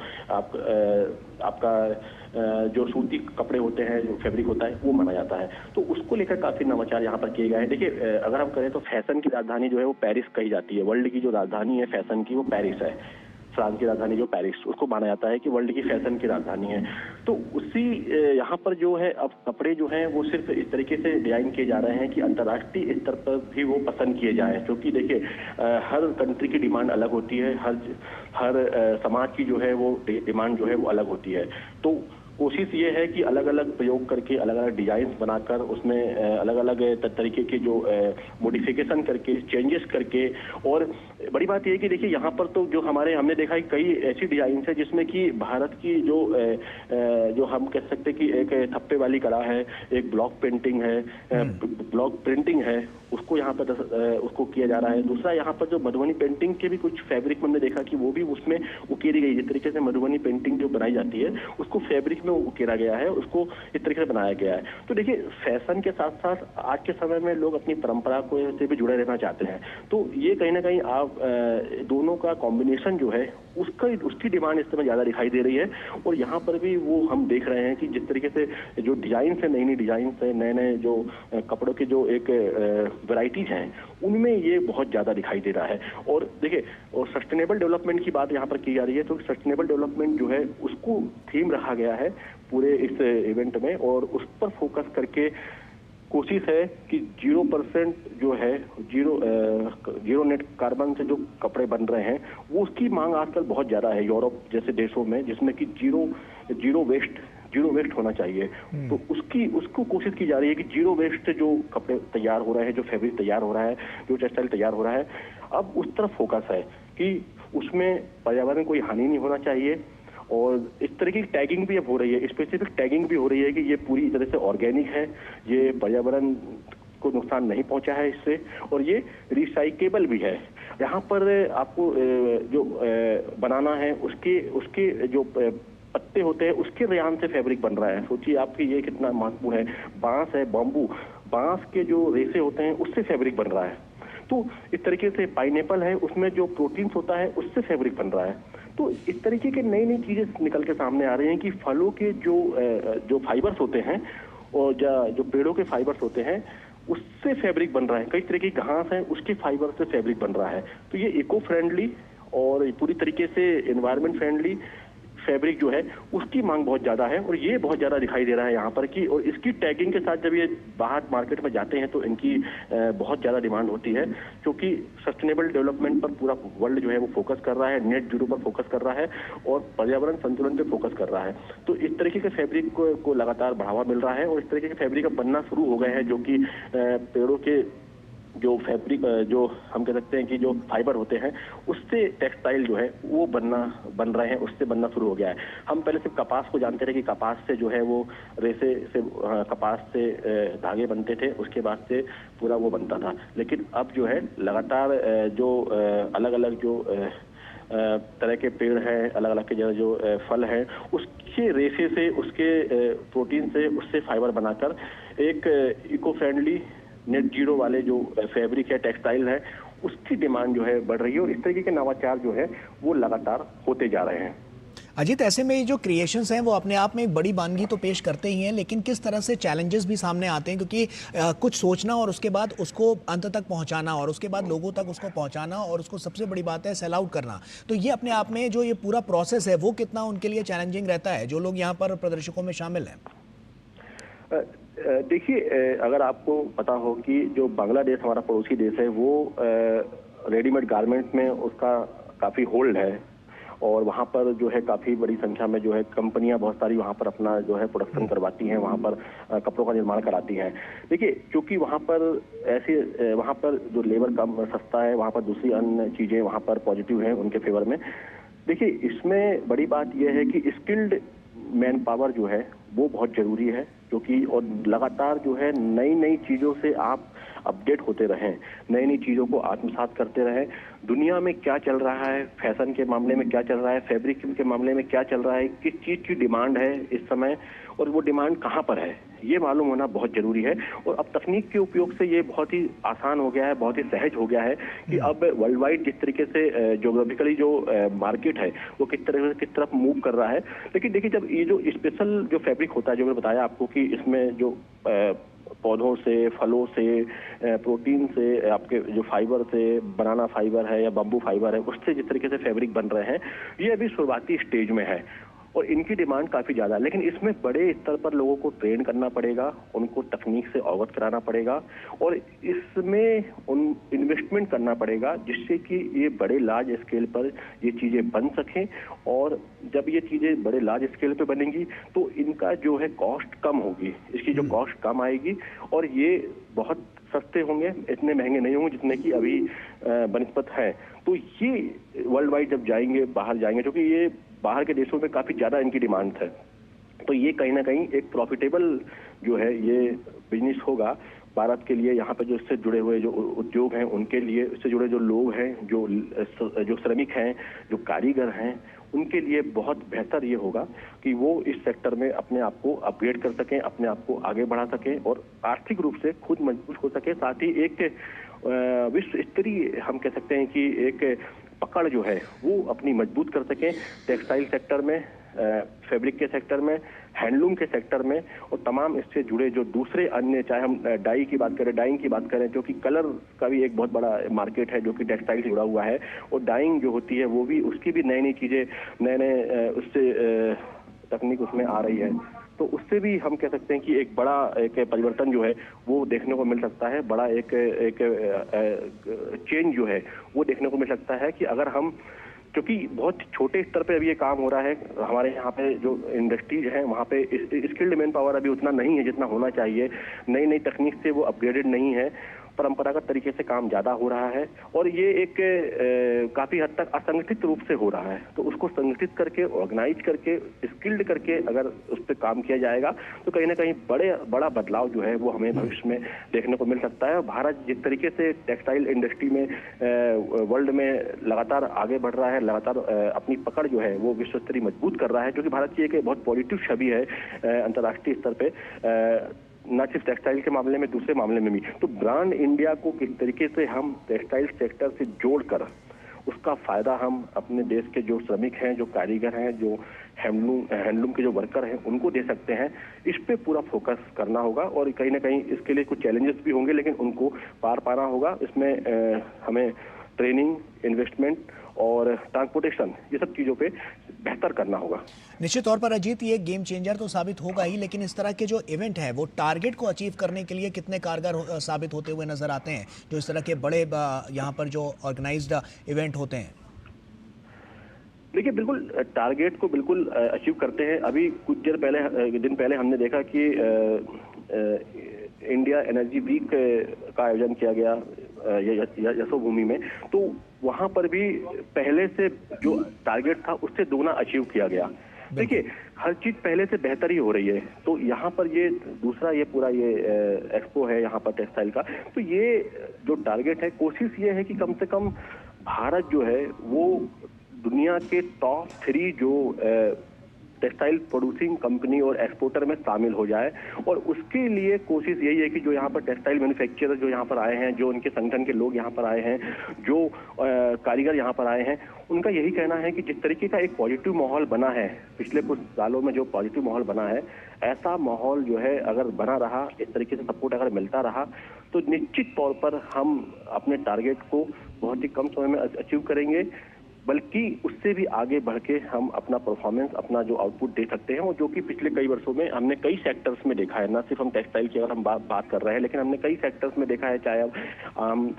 आपका जो सूती कपड़े होते हैं, जो फैब्रिक होता है वो माना जाता है। तो उसको लेकर काफी नवाचार यहाँ पर किए गए हैं। देखिए, अगर हम करें तो फैशन की राजधानी जो है वो पेरिस कही जाती है। वर्ल्ड की जो राजधानी है फैशन की वो पेरिस है। फ्रांस की राजधानी जो पेरिस, उसको माना जाता है कि वर्ल्ड की फैशन की राजधानी है। तो उसी यहाँ पर जो है अब कपड़े जो हैं वो सिर्फ इस तरीके से डिजाइन किए जा रहे हैं कि अंतर्राष्ट्रीय स्तर पर भी वो पसंद किए जाएं। क्योंकि देखिए, हर कंट्री की डिमांड अलग होती है, हर समाज की जो है वो डिमांड जो है वो अलग होती है। तो कोशिश ये है कि अलग अलग प्रयोग करके अलग अलग डिजाइन बनाकर उसमें अलग अलग तरीके के जो मॉडिफिकेशन करके चेंजेस करके, और बड़ी बात यह है कि देखिए यहाँ पर तो जो हमने देखा है कई ऐसी डिजाइन है जिसमें कि भारत की जो हम कह सकते हैं कि एक थप्पे वाली कला है, एक ब्लॉक पेंटिंग है, ब्लॉक प्रिंटिंग है, उसको यहाँ पर उसको किया जा रहा है। दूसरा यहाँ पर जो मधुबनी पेंटिंग के भी कुछ फैब्रिक में हमने देखा कि वो भी उसमें उकेरी गई, जिस तरीके से मधुबनी पेंटिंग जो बनाई जाती है उसको फैब्रिक में उकेरा गया है, उसको इस तरीके से बनाया गया है। तो देखिए फैशन के साथ साथ आज के समय में लोग अपनी परंपरा को से भी जुड़े रहना चाहते हैं, तो ये कहीं ना कहीं आप दोनों का कॉम्बिनेशन जो है उसकी डिमांड इस समय ज्यादा दिखाई दे रही है। और यहाँ पर भी वो हम देख रहे हैं कि जिस तरीके से जो डिजाइन है, नई नई डिजाइन है, नए नए जो कपड़ों के जो एक वैरायटीज हैं उनमें ये बहुत ज्यादा दिखाई दे रहा है। और देखिए और सस्टेनेबल डेवलपमेंट की बात यहाँ पर की जा रही है, तो सस्टेनेबल डेवलपमेंट जो है उसको थीम रखा गया है पूरे इस इवेंट में, और उस पर फोकस करके कोशिश है कि 0% जो है जीरो नेट कार्बन से जो कपड़े बन रहे हैं वो उसकी मांग आजकल बहुत ज्यादा है यूरोप जैसे देशों में, जिसमें कि जीरो वेस्ट होना चाहिए। तो उसको कोशिश की जा रही है कि जीरो वेस्ट जो कपड़े तैयार हो रहे हैं, जो फैब्रिक तैयार हो रहा है, जो टेक्सटाइल तैयार हो रहा है, अब उस तरफ फोकस है कि उसमें पर्यावरण कोई हानि नहीं होना चाहिए। और इस तरह की टैगिंग भी अब हो रही है, स्पेसिफिक टैगिंग भी हो रही है कि ये पूरी तरह से ऑर्गेनिक है, ये पर्यावरण को नुकसान नहीं पहुंचा है इससे, और ये रिसाइकेबल भी है। यहाँ पर आपको जो बनाना है उसके जो पत्ते होते हैं उसके रेयान से फैब्रिक बन रहा है। सोचिए आपकी ये कितना महत्वपूर्ण है। बांस है, बाम्बू, बांस के जो रेसे होते हैं उससे फैब्रिक बन रहा है। तो इस तरीके से पाइनएप्पल है, उसमें जो प्रोटीन्स होता है उससे फैब्रिक बन रहा है। तो इस तरीके के नई नई चीजें निकल के सामने आ रही हैं कि फलों के जो फाइबर्स होते हैं और जो पेड़ों के फाइबर्स होते हैं उससे फैब्रिक बन रहा है। कई तरह की घास है उसके फाइबर से फैब्रिक बन रहा है। तो ये इको फ्रेंडली और पूरी तरीके से एनवायरमेंट फ्रेंडली फैब्रिक जो है उसकी मांग बहुत ज्यादा है, और ये बहुत ज्यादा दिखाई दे रहा है यहाँ पर कि, और इसकी टैगिंग के साथ जब ये बाहर मार्केट में जाते हैं तो इनकी बहुत ज्यादा डिमांड होती है, क्योंकि सस्टेनेबल डेवलपमेंट पर पूरा वर्ल्ड जो है वो फोकस कर रहा है, नेट जीरो पर फोकस कर रहा है और पर्यावरण संतुलन पे फोकस कर रहा है। तो इस तरीके के फैब्रिक को लगातार बढ़ावा मिल रहा है, और इस तरीके के फैब्रिक अब बनना शुरू हो गए हैं, जो कि पेड़ों के जो फैब्रिक जो हम कह सकते हैं कि जो फाइबर होते हैं उससे टेक्सटाइल जो है वो बन रहे हैं, उससे बनना शुरू हो गया है। हम पहले सिर्फ कपास को जानते थे कि कपास से जो है वो रेसे से कपास से धागे बनते थे, उसके बाद से पूरा वो बनता था। लेकिन अब जो है लगातार जो अलग अलग जो तरह के पेड़ हैं, अलग अलग के जो फल हैं, उसके रेसे से, उसके प्रोटीन से, उससे फाइबर बनाकर एक इको फ्रेंडली नेट जीरो वाले जो फैब्रिक है, टेक्सटाइल है, उसकी डिमांड जो है बढ़ रही है, और इस तरीके के नवाचार जो है वो लगातार होते जा रहे हैं। अजीत, ऐसे में ये जो क्रिएशंस हैं वो अपने आप में एक बड़ी वानगी तो पेश करते ही हैं, लेकिन किस तरह से चैलेंजेस भी सामने आते हैं, क्योंकि कुछ सोचना और उसके बाद उसको अंत तक पहुंचाना और उसके बाद लोगों तक उसको पहुंचाना, और उसको सबसे बड़ी बात है सेल आउट करना। तो ये अपने आप में जो ये पूरा प्रोसेस है वो कितना उनके लिए चैलेंजिंग रहता है, जो लोग यहाँ पर प्रदर्शकों में शामिल हैं? देखिए, अगर आपको पता हो कि जो बांग्लादेश हमारा पड़ोसी देश है वो रेडीमेड गारमेंट्स में उसका काफी होल्ड है, और वहाँ पर जो है काफी बड़ी संख्या में जो है कंपनियां बहुत सारी वहाँ पर अपना जो है प्रोडक्शन करवाती हैं, वहाँ पर कपड़ों का निर्माण कराती हैं। देखिए, क्योंकि वहाँ पर जो लेबर कम सस्ता है, वहाँ पर दूसरी अन्य चीजें वहाँ पर पॉजिटिव हैं उनके फेवर में। देखिए, इसमें बड़ी बात यह है कि स्किल्ड मैन पावर जो है वो बहुत जरूरी है, क्योंकि और लगातार जो है नई नई चीजों से आप अपडेट होते रहें, नई नई चीजों को आत्मसात करते रहें। दुनिया में क्या चल रहा है, फैशन के मामले में क्या चल रहा है, फैब्रिक के मामले में क्या चल रहा है, किस चीज की डिमांड है इस समय, और वो डिमांड कहाँ पर है, ये मालूम होना बहुत जरूरी है। और अब तकनीक के उपयोग से ये बहुत ही आसान हो गया है, बहुत ही सहज हो गया है कि अब वर्ल्ड वाइड जिस तरीके से ज्योग्राफिकली जो मार्केट है वो किस तरफ मूव कर रहा है। लेकिन देखिए, जब ये जो स्पेशल जो फैब्रिक होता है, जो मैंने बताया आपको कि इसमें जो पौधों से, फलों से, प्रोटीन से, आपके जो फाइबर से, बनाना फाइबर है या बम्बू फाइबर है, उससे जिस तरीके से फैब्रिक बन रहे हैं, ये अभी शुरुआती स्टेज में है। और इनकी डिमांड काफ़ी ज़्यादा है। लेकिन इसमें बड़े स्तर पर लोगों को ट्रेन करना पड़ेगा, उनको तकनीक से अवगत कराना पड़ेगा और इसमें इन्वेस्टमेंट करना पड़ेगा, जिससे कि ये बड़े लार्ज स्केल पर ये चीज़ें बन सकें। और जब ये चीज़ें बड़े लार्ज स्केल पे बनेंगी तो इनका जो है कॉस्ट कम होगी, इसकी जो कॉस्ट कम आएगी और ये बहुत सस्ते होंगे, इतने महंगे नहीं होंगे जितने कि अभी बनिस्पत हैं। तो ये वर्ल्ड वाइड जब जाएंगे, बाहर जाएंगे, क्योंकि ये बाहर के देशों में काफ़ी ज़्यादा इनकी डिमांड है, तो ये कहीं ना कहीं एक प्रॉफिटेबल जो है ये बिजनेस होगा भारत के लिए। यहाँ पे जो इससे जुड़े हुए जो उद्योग हैं उनके लिए, इससे जुड़े जो लोग हैं, जो श्रमिक हैं, जो कारीगर हैं, उनके लिए बहुत बेहतर ये होगा कि वो इस सेक्टर में अपने आप को अपग्रेड कर सकें, अपने आप को आगे बढ़ा सकें और आर्थिक रूप से खुद मजबूत हो सके। साथ ही एक विश्व स्तरीय हम कह सकते हैं कि एक पकड़ जो है वो अपनी मजबूत कर सकें टेक्सटाइल सेक्टर में, फैब्रिक के सेक्टर में, हैंडलूम के सेक्टर में और तमाम इससे जुड़े जो दूसरे अन्य, चाहे हम डाई की बात करें, डाइंग की बात करें, जो कि कलर का भी एक बहुत बड़ा मार्केट है जो कि टेक्सटाइल से जुड़ा हुआ है, और डाइंग जो होती है वो भी, उसकी भी नई नई चीज़ें, नए नए उससे तकनीक उसमें आ रही है। तो उससे भी हम कह सकते हैं कि एक बड़ा एक परिवर्तन जो है वो देखने को मिल सकता है, बड़ा एक चेंज जो है वो देखने को मिल सकता है कि अगर हम, क्योंकि बहुत छोटे स्तर पे अभी ये काम हो रहा है, हमारे यहाँ पे जो इंडस्ट्रीज हैं वहाँ पे स्किल्ड मैन पावर अभी उतना नहीं है जितना होना चाहिए, नई नई तकनीक से वो अपग्रेडेड नहीं है, परंपरागत तरीके से काम ज़्यादा हो रहा है और ये एक काफ़ी हद तक असंगठित रूप से हो रहा है। तो उसको संगठित करके, ऑर्गेनाइज करके, स्किल्ड करके अगर उस पर काम किया जाएगा तो कहीं ना कहीं बड़ा बदलाव जो है वो हमें भविष्य में देखने को मिल सकता है। भारत जिस तरीके से टेक्सटाइल इंडस्ट्री में वर्ल्ड में लगातार आगे बढ़ रहा है, लगातार अपनी पकड़ जो है वो विश्व स्तरीय मजबूत कर रहा है, क्योंकि भारत की एक बहुत पॉजिटिव छवि है अंतर्राष्ट्रीय स्तर पर, न सिर्फ टेक्सटाइल के मामले में, दूसरे मामले में भी। तो ब्रांड इंडिया को किस तरीके से हम टेक्सटाइल सेक्टर से जोड़कर उसका फायदा हम अपने देश के जो श्रमिक हैं, जो कारीगर हैं, जो हैंडलूम के जो वर्कर हैं, उनको दे सकते हैं, इस पे पूरा फोकस करना होगा। और कहीं ना कहीं इसके लिए कुछ चैलेंजेस भी होंगे, लेकिन उनको पार पाना होगा। इसमें हमें ट्रेनिंग, इन्वेस्टमेंट और ट्रांसपोर्टेशन, ये सब चीज़ों पे बेहतर करना होगा। निश्चित तौर पर अजीत, ये गेम चेंजर तो साबित होगा ही, लेकिन इस तरह के जो इवेंट है वो टारगेट को अचीव करने के लिए कितने कारगर साबित होते हुए नजर आते हैं, जो इस तरह के बड़े यहाँ पर जो ऑर्गेनाइज्ड इवेंट होते हैं? देखिए, बिल्कुल टारगेट को बिल्कुल अचीव करते हैं। अभी कुछ दिन पहले हमने देखा कि इंडिया एनर्जी वीक का आयोजन किया गया यशोभूमि में, तो वहां पर भी पहले से जो टारगेट था उससे दोगुना अचीव किया गया। देखिए, हर चीज पहले से बेहतर ही हो रही है। तो यहाँ पर ये दूसरा ये पूरा ये एक्सपो है यहाँ पर टेक्सटाइल का, तो ये जो टारगेट है, कोशिश ये है कि कम से कम भारत जो है वो दुनिया के टॉप 3 जो टेक्सटाइल प्रोड्यूसिंग कंपनी और एक्सपोर्टर में शामिल हो जाए। और उसके लिए कोशिश यही है कि जो यहाँ पर टेक्सटाइल मैन्युफैक्चरर जो यहाँ पर आए हैं, जो उनके संगठन के लोग यहाँ पर आए हैं, जो कारीगर यहाँ पर आए हैं, उनका यही कहना है कि जिस तरीके का एक पॉजिटिव माहौल बना है पिछले कुछ सालों में, जो पॉजिटिव माहौल बना है, ऐसा माहौल जो है अगर बना रहा, इस तरीके से सपोर्ट अगर मिलता रहा, तो निश्चित तौर पर हम अपने टारगेट को बहुत ही कम समय में अचीव करेंगे, बल्कि उससे भी आगे बढ़ के हम अपना परफॉर्मेंस, अपना जो आउटपुट दे सकते हैं, और जो कि पिछले कई वर्षों में हमने कई सेक्टर्स में देखा है। ना सिर्फ हम टेक्सटाइल की अगर हम बात कर रहे हैं, लेकिन हमने कई सेक्टर्स में देखा है, चाहे हम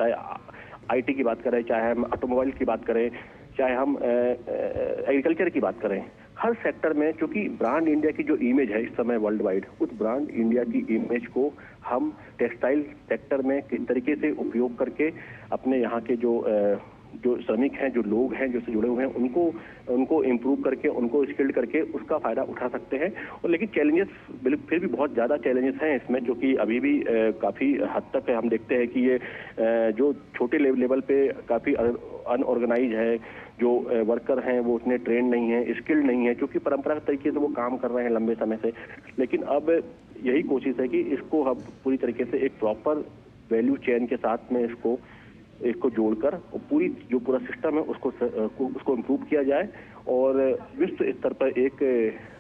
आईटी की बात करें, चाहे हम ऑटोमोबाइल की बात करें, चाहे हम एग्रीकल्चर की बात करें, हर सेक्टर में, क्योंकि ब्रांड इंडिया की जो इमेज है इस समय वर्ल्ड वाइड, उस ब्रांड इंडिया की इमेज को हम टेक्सटाइल सेक्टर में किस तरीके से उपयोग करके अपने यहाँ के जो श्रमिक हैं, जो लोग हैं, जो से जुड़े हुए हैं, उनको इम्प्रूव करके, उनको स्किल्ड करके उसका फायदा उठा सकते हैं। और लेकिन चैलेंजेस फिर भी बहुत ज़्यादा चैलेंजेस हैं इसमें, जो कि अभी भी काफ़ी हद तक हम देखते हैं कि ये जो छोटे लेवल पे काफ़ी अनऑर्गेनाइज है, जो वर्कर हैं वो उतने ट्रेन नहीं हैं, स्किल्ड नहीं है, क्योंकि परंपरागत तरीके से वो काम कर रहे हैं लंबे समय से। लेकिन अब यही कोशिश है कि इसको हम पूरी तरीके से एक प्रॉपर वैल्यू चेन के साथ में इसको जोड़कर पूरी जो पूरा सिस्टम है उसको इम्प्रूव किया जाए, और विश्व स्तर पर एक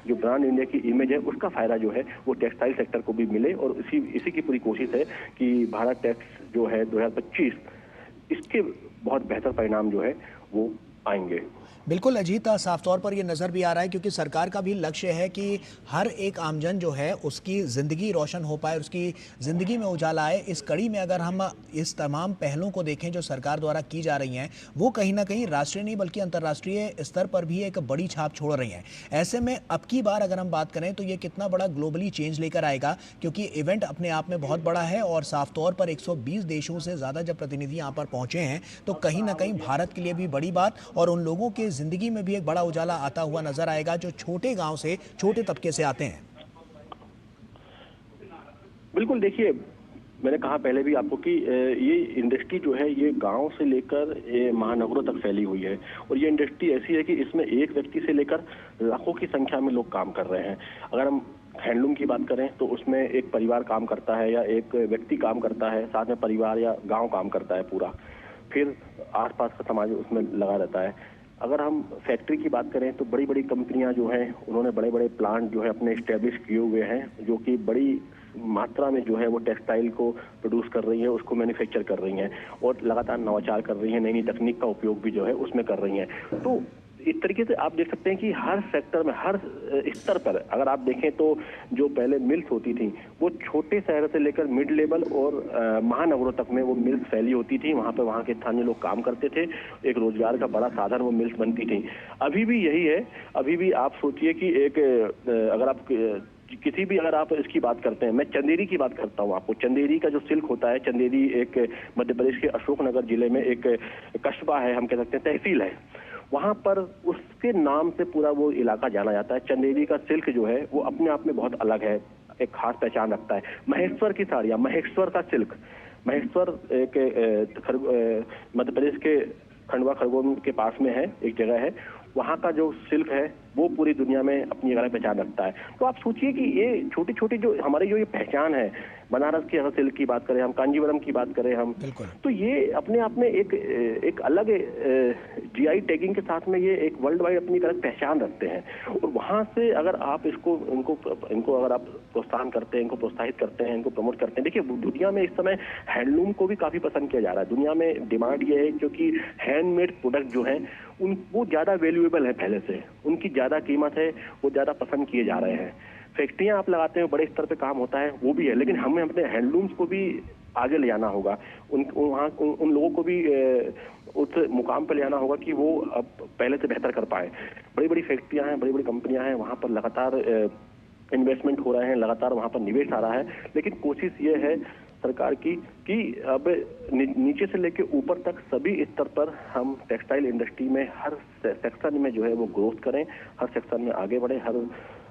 जो ब्रांड इंडिया की इमेज है उसका फायदा जो है वो टेक्सटाइल सेक्टर को भी मिले। और इसी की पूरी कोशिश है कि भारत टेक्स जो है 2025, इसके बहुत बेहतर परिणाम जो है वो आएंगे। बिल्कुल अजीत, साफ तौर पर ये नज़र भी आ रहा है क्योंकि सरकार का भी लक्ष्य है कि हर एक आमजन जो है उसकी ज़िंदगी रोशन हो पाए, उसकी ज़िंदगी में उजाला आए। इस कड़ी में अगर हम इस तमाम पहलों को देखें जो सरकार द्वारा की जा रही हैं, वो कहीं ना कहीं राष्ट्रीय नहीं बल्कि अंतर्राष्ट्रीय स्तर पर भी एक बड़ी छाप छोड़ रही हैं। ऐसे में अब की बार अगर हम बात करें तो ये कितना बड़ा ग्लोबली चेंज लेकर आएगा, क्योंकि इवेंट अपने आप में बहुत बड़ा है और साफ तौर पर 120 देशों से ज़्यादा जब प्रतिनिधि यहाँ पर पहुँचे हैं तो कहीं ना कहीं भारत के लिए भी बड़ी बात और उन लोगों के जिंदगी में भी एक बड़ा उजाला आता हुआ नजर आएगा जो छोटे गांव से, छोटे तबके से आते हैं। बिल्कुल, देखिए मैंने कहा पहले भी आपको कि ये इंडस्ट्री जो है ये गांव से लेकर महानगरों तक फैली हुई है और ये इंडस्ट्री ऐसी है कि इसमें एक व्यक्ति से लेकर लाखों की संख्या में लोग काम कर रहे हैं। अगर हम हैंडलूम की बात करें तो उसमें एक परिवार काम करता है या एक व्यक्ति काम करता है, साथ में परिवार या गांव काम करता है पूरा, फिर आसपास का समाज उसमें लगा रहता है। अगर हम फैक्ट्री की बात करें तो बड़ी बड़ी कंपनियां जो हैं उन्होंने बड़े बड़े प्लांट जो है अपने एस्टेब्लिश किए हुए हैं जो कि बड़ी मात्रा में जो है वो टेक्सटाइल को प्रोड्यूस कर रही है, उसको मैन्युफैक्चर कर रही हैं और लगातार नवाचार कर रही हैं, नई नई तकनीक का उपयोग भी जो है उसमें कर रही हैं। तो इस तरीके से आप देख सकते हैं कि हर सेक्टर में, हर स्तर पर अगर आप देखें तो जो पहले मिल्स होती थी वो छोटे शहर से लेकर मिड लेवल और महानगरों तक में वो मिल्स फैली होती थी। वहां पर वहां के स्थानीय लोग काम करते थे, एक रोजगार का बड़ा साधन वो मिल्स बनती थी। अभी भी यही है। अभी भी आप सोचिए कि एक अगर आप किसी भी अगर आप इसकी बात करते हैं, मैं चंदेरी की बात करता हूं आपको। चंदेरी का जो सिल्क होता है, चंदेरी एक मध्य प्रदेश के अशोकनगर जिले में एक कस्बा है, हम कह सकते हैं तहसील है, वहां पर उसके नाम से पूरा वो इलाका जाना जाता है। चंदेरी का सिल्क जो है वो अपने आप में बहुत अलग है, एक खास पहचान रखता है। महेश्वर की साड़ियां, महेश्वर का सिल्क, महेश्वर एक मध्य प्रदेश के खंडवा खरगोन के पास में है, एक जगह है, वहां का जो सिल्क है वो पूरी दुनिया में अपनी जगह पहचान रखता है। तो आप सोचिए कि ये छोटी छोटी जो हमारी जो ये पहचान है, बनारस की अगर सिल्क की बात करें हम, कांजीवरम की बात करें हम, तो ये अपने आप में एक अलग जीआई टैगिंग के साथ में ये एक वर्ल्ड वाइड अपनी अलग पहचान रखते हैं। और वहां से अगर आप इनको अगर आप प्रोत्साहन करते हैं, इनको प्रोत्साहित करते हैं, इनको प्रमोट करते हैं। देखिए दुनिया में इस समय हैंडलूम को भी काफी पसंद किया जा रहा है। दुनिया में डिमांड ये है क्योंकि हैंडमेड प्रोडक्ट जो है वो ज्यादा वैल्यूएबल है, पहले से उनकी ज्यादा कीमत है, वो ज्यादा पसंद किए जा रहे हैं। फैक्ट्रियां आप लगाते हैं, बड़े स्तर पे काम होता है, वो भी है, लेकिन हमें अपने हैंडलूम्स को भी आगे ले जाना होगा। उन लोगों को भी उस मुकाम पर ले जाना होगा कि वो अब पहले से बेहतर कर पाए। बड़ी बड़ी फैक्ट्रियां हैं, बड़ी बड़ी कंपनियां हैं, वहां पर लगातार इन्वेस्टमेंट हो रहे हैं, लगातार वहां पर निवेश आ रहा है। लेकिन कोशिश ये है सरकार की कि अब नीचे से लेकर ऊपर तक सभी स्तर पर हम टेक्सटाइल इंडस्ट्री में हर सेक्शन में जो है वो ग्रोथ करें, हर सेक्शन में आगे बढ़े।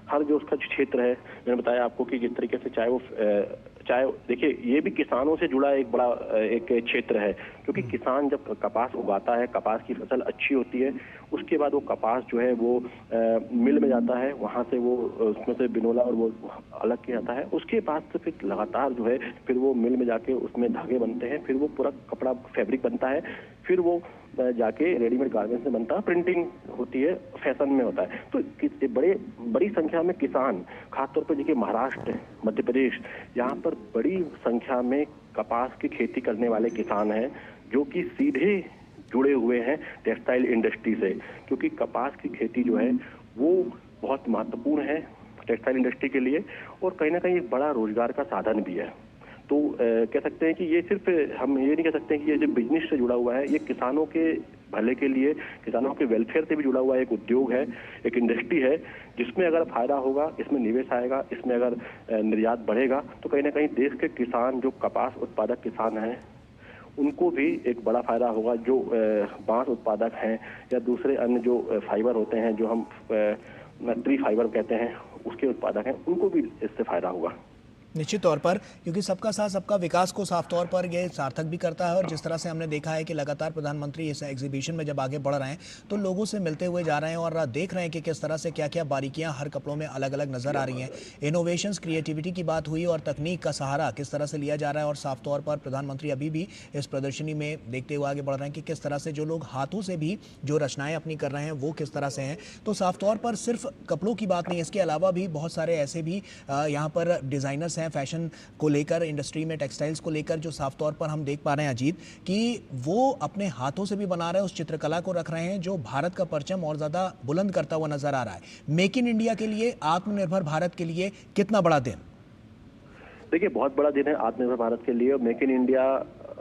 हर जो उसका क्षेत्र है, मैंने बताया आपको कि जिस तरीके से चाहे देखिए ये भी किसानों से जुड़ा एक बड़ा एक क्षेत्र है, क्योंकि किसान जब कपास उगाता है, कपास की फसल अच्छी होती है, उसके बाद वो कपास जो है वो मिल में जाता है, वहां से वो उसमें से बिनोला और वो अलग किया जाता है। उसके बाद से फिर लगातार जो है फिर वो मिल में जाके उसमें धागे बनते हैं, फिर वो पूरा कपड़ा फैब्रिक बनता है, फिर वो जाके रेडीमेड गारमेंट्स में बनता है, प्रिंटिंग होती है, फैशन में होता है। तो बड़ी संख्या में किसान, खासतौर पर देखिए महाराष्ट्र, मध्य प्रदेश, यहाँ पर बड़ी संख्या में कपास की खेती करने वाले किसान हैं जो कि सीधे जुड़े हुए हैं टेक्सटाइल इंडस्ट्री से, क्योंकि कपास की खेती जो है वो बहुत महत्वपूर्ण है टेक्सटाइल इंडस्ट्री के लिए और कहीं ना कहीं एक बड़ा रोजगार का साधन भी है। तो कह सकते हैं कि ये सिर्फ, हम ये नहीं कह सकते हैं कि ये जो बिजनेस से जुड़ा हुआ है, ये किसानों के भले के लिए, किसानों के वेलफेयर से भी जुड़ा हुआ एक उद्योग है, एक इंडस्ट्री है, जिसमें अगर फायदा होगा, इसमें निवेश आएगा, इसमें अगर निर्यात बढ़ेगा तो कहीं ना कहीं देश के किसान, जो कपास उत्पादक किसान हैं, उनको भी एक बड़ा फायदा होगा। जो बांस उत्पादक हैं या दूसरे अन्य जो फाइबर होते हैं, जो हम ट्री फाइबर कहते हैं, उसके उत्पादक हैं, उनको भी इससे फायदा होगा। निश्चित तौर पर, क्योंकि सबका साथ सबका विकास को साफ तौर पर ये सार्थक भी करता है और जिस तरह से हमने देखा है कि लगातार प्रधानमंत्री इस एग्जीबिशन में जब आगे बढ़ रहे हैं तो लोगों से मिलते हुए जा रहे हैं और देख रहे हैं कि किस तरह से क्या क्या बारीकियां हर कपड़ों में अलग अलग नजर आ रही हैं। इनोवेशंस, क्रिएटिविटी की बात हुई और तकनीक का सहारा किस तरह से लिया जा रहा है और साफ तौर पर प्रधानमंत्री अभी भी इस प्रदर्शनी में देखते हुए आगे बढ़ रहे हैं कि किस तरह से जो लोग हाथों से भी जो रचनाएं अपनी कर रहे हैं वो किस तरह से हैं। तो साफ तौर पर सिर्फ कपड़ों की बात नहीं, इसके अलावा भी बहुत सारे ऐसे भी यहाँ पर डिजाइनर्स हैं हैं फैशन को लेकर, इंडस्ट्री में टेक्सटाइल्स को लेकर, जो साफ तौर पर हम देख पा रहे हैं अजीत कि वो अपने हाथों से भी बना रहे हैं, उस चित्रकला को रख रहे हैं जो भारत का परचम और ज़्यादा बुलंद करता हुआ नजर आ रहा है। मेक इन इंडिया के लिए, आत्मनिर्भर भारत के लिए कितना बड़ा दिन? देखिए, बहुत बड़ा दिन है आत्मनिर्भर भारत के लिए। मेक इन इंडिया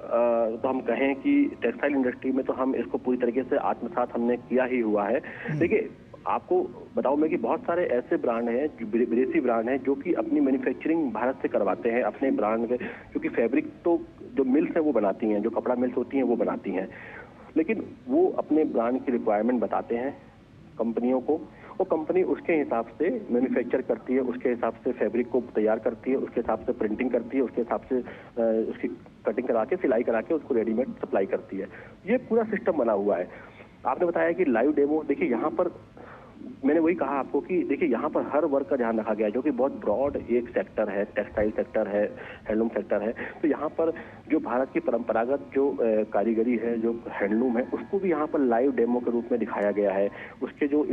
तो हम कहें कि टेक्सटाइल इंडस्ट्री में तो हम इसको पूरी तरीके से आत्मसात हमने किया ही हुआ है। देखिए, आपको बताऊं मैं कि बहुत सारे ऐसे ब्रांड हैं, विदेशी ब्रांड हैं, जो कि अपनी मैन्युफैक्चरिंग भारत से करवाते हैं अपने ब्रांड के, क्योंकि फैब्रिक तो जो मिल्स हैं वो बनाती हैं, जो कपड़ा मिल्स होती हैं वो बनाती हैं, लेकिन वो अपने ब्रांड की रिक्वायरमेंट बताते हैं कंपनियों को, वो कंपनी उसके हिसाब से मैन्युफैक्चर करती है, उसके हिसाब से फैब्रिक को तैयार करती है, उसके हिसाब से प्रिंटिंग करती है, उसके हिसाब से उसकी कटिंग करा के, सिलाई करा के उसको रेडीमेड सप्लाई करती है। ये पूरा सिस्टम बना हुआ है। आपने बताया कि लाइव डेमो, देखिए यहाँ पर मैंने वही कहा आपको कि देखिए यहाँ पर हर वर्ग का ध्यान रखा गया है, जो कि बहुत ब्रॉड एक सेक्टर है, टेक्सटाइल सेक्टर है, हैंडलूम सेक्टर है। तो यहाँ पर जो भारत की परंपरागत जो कारीगरी है, जो हैंडलूम है, उसको भी यहाँ पर लाइव डेमो के रूप में दिखाया गया है। उसके जो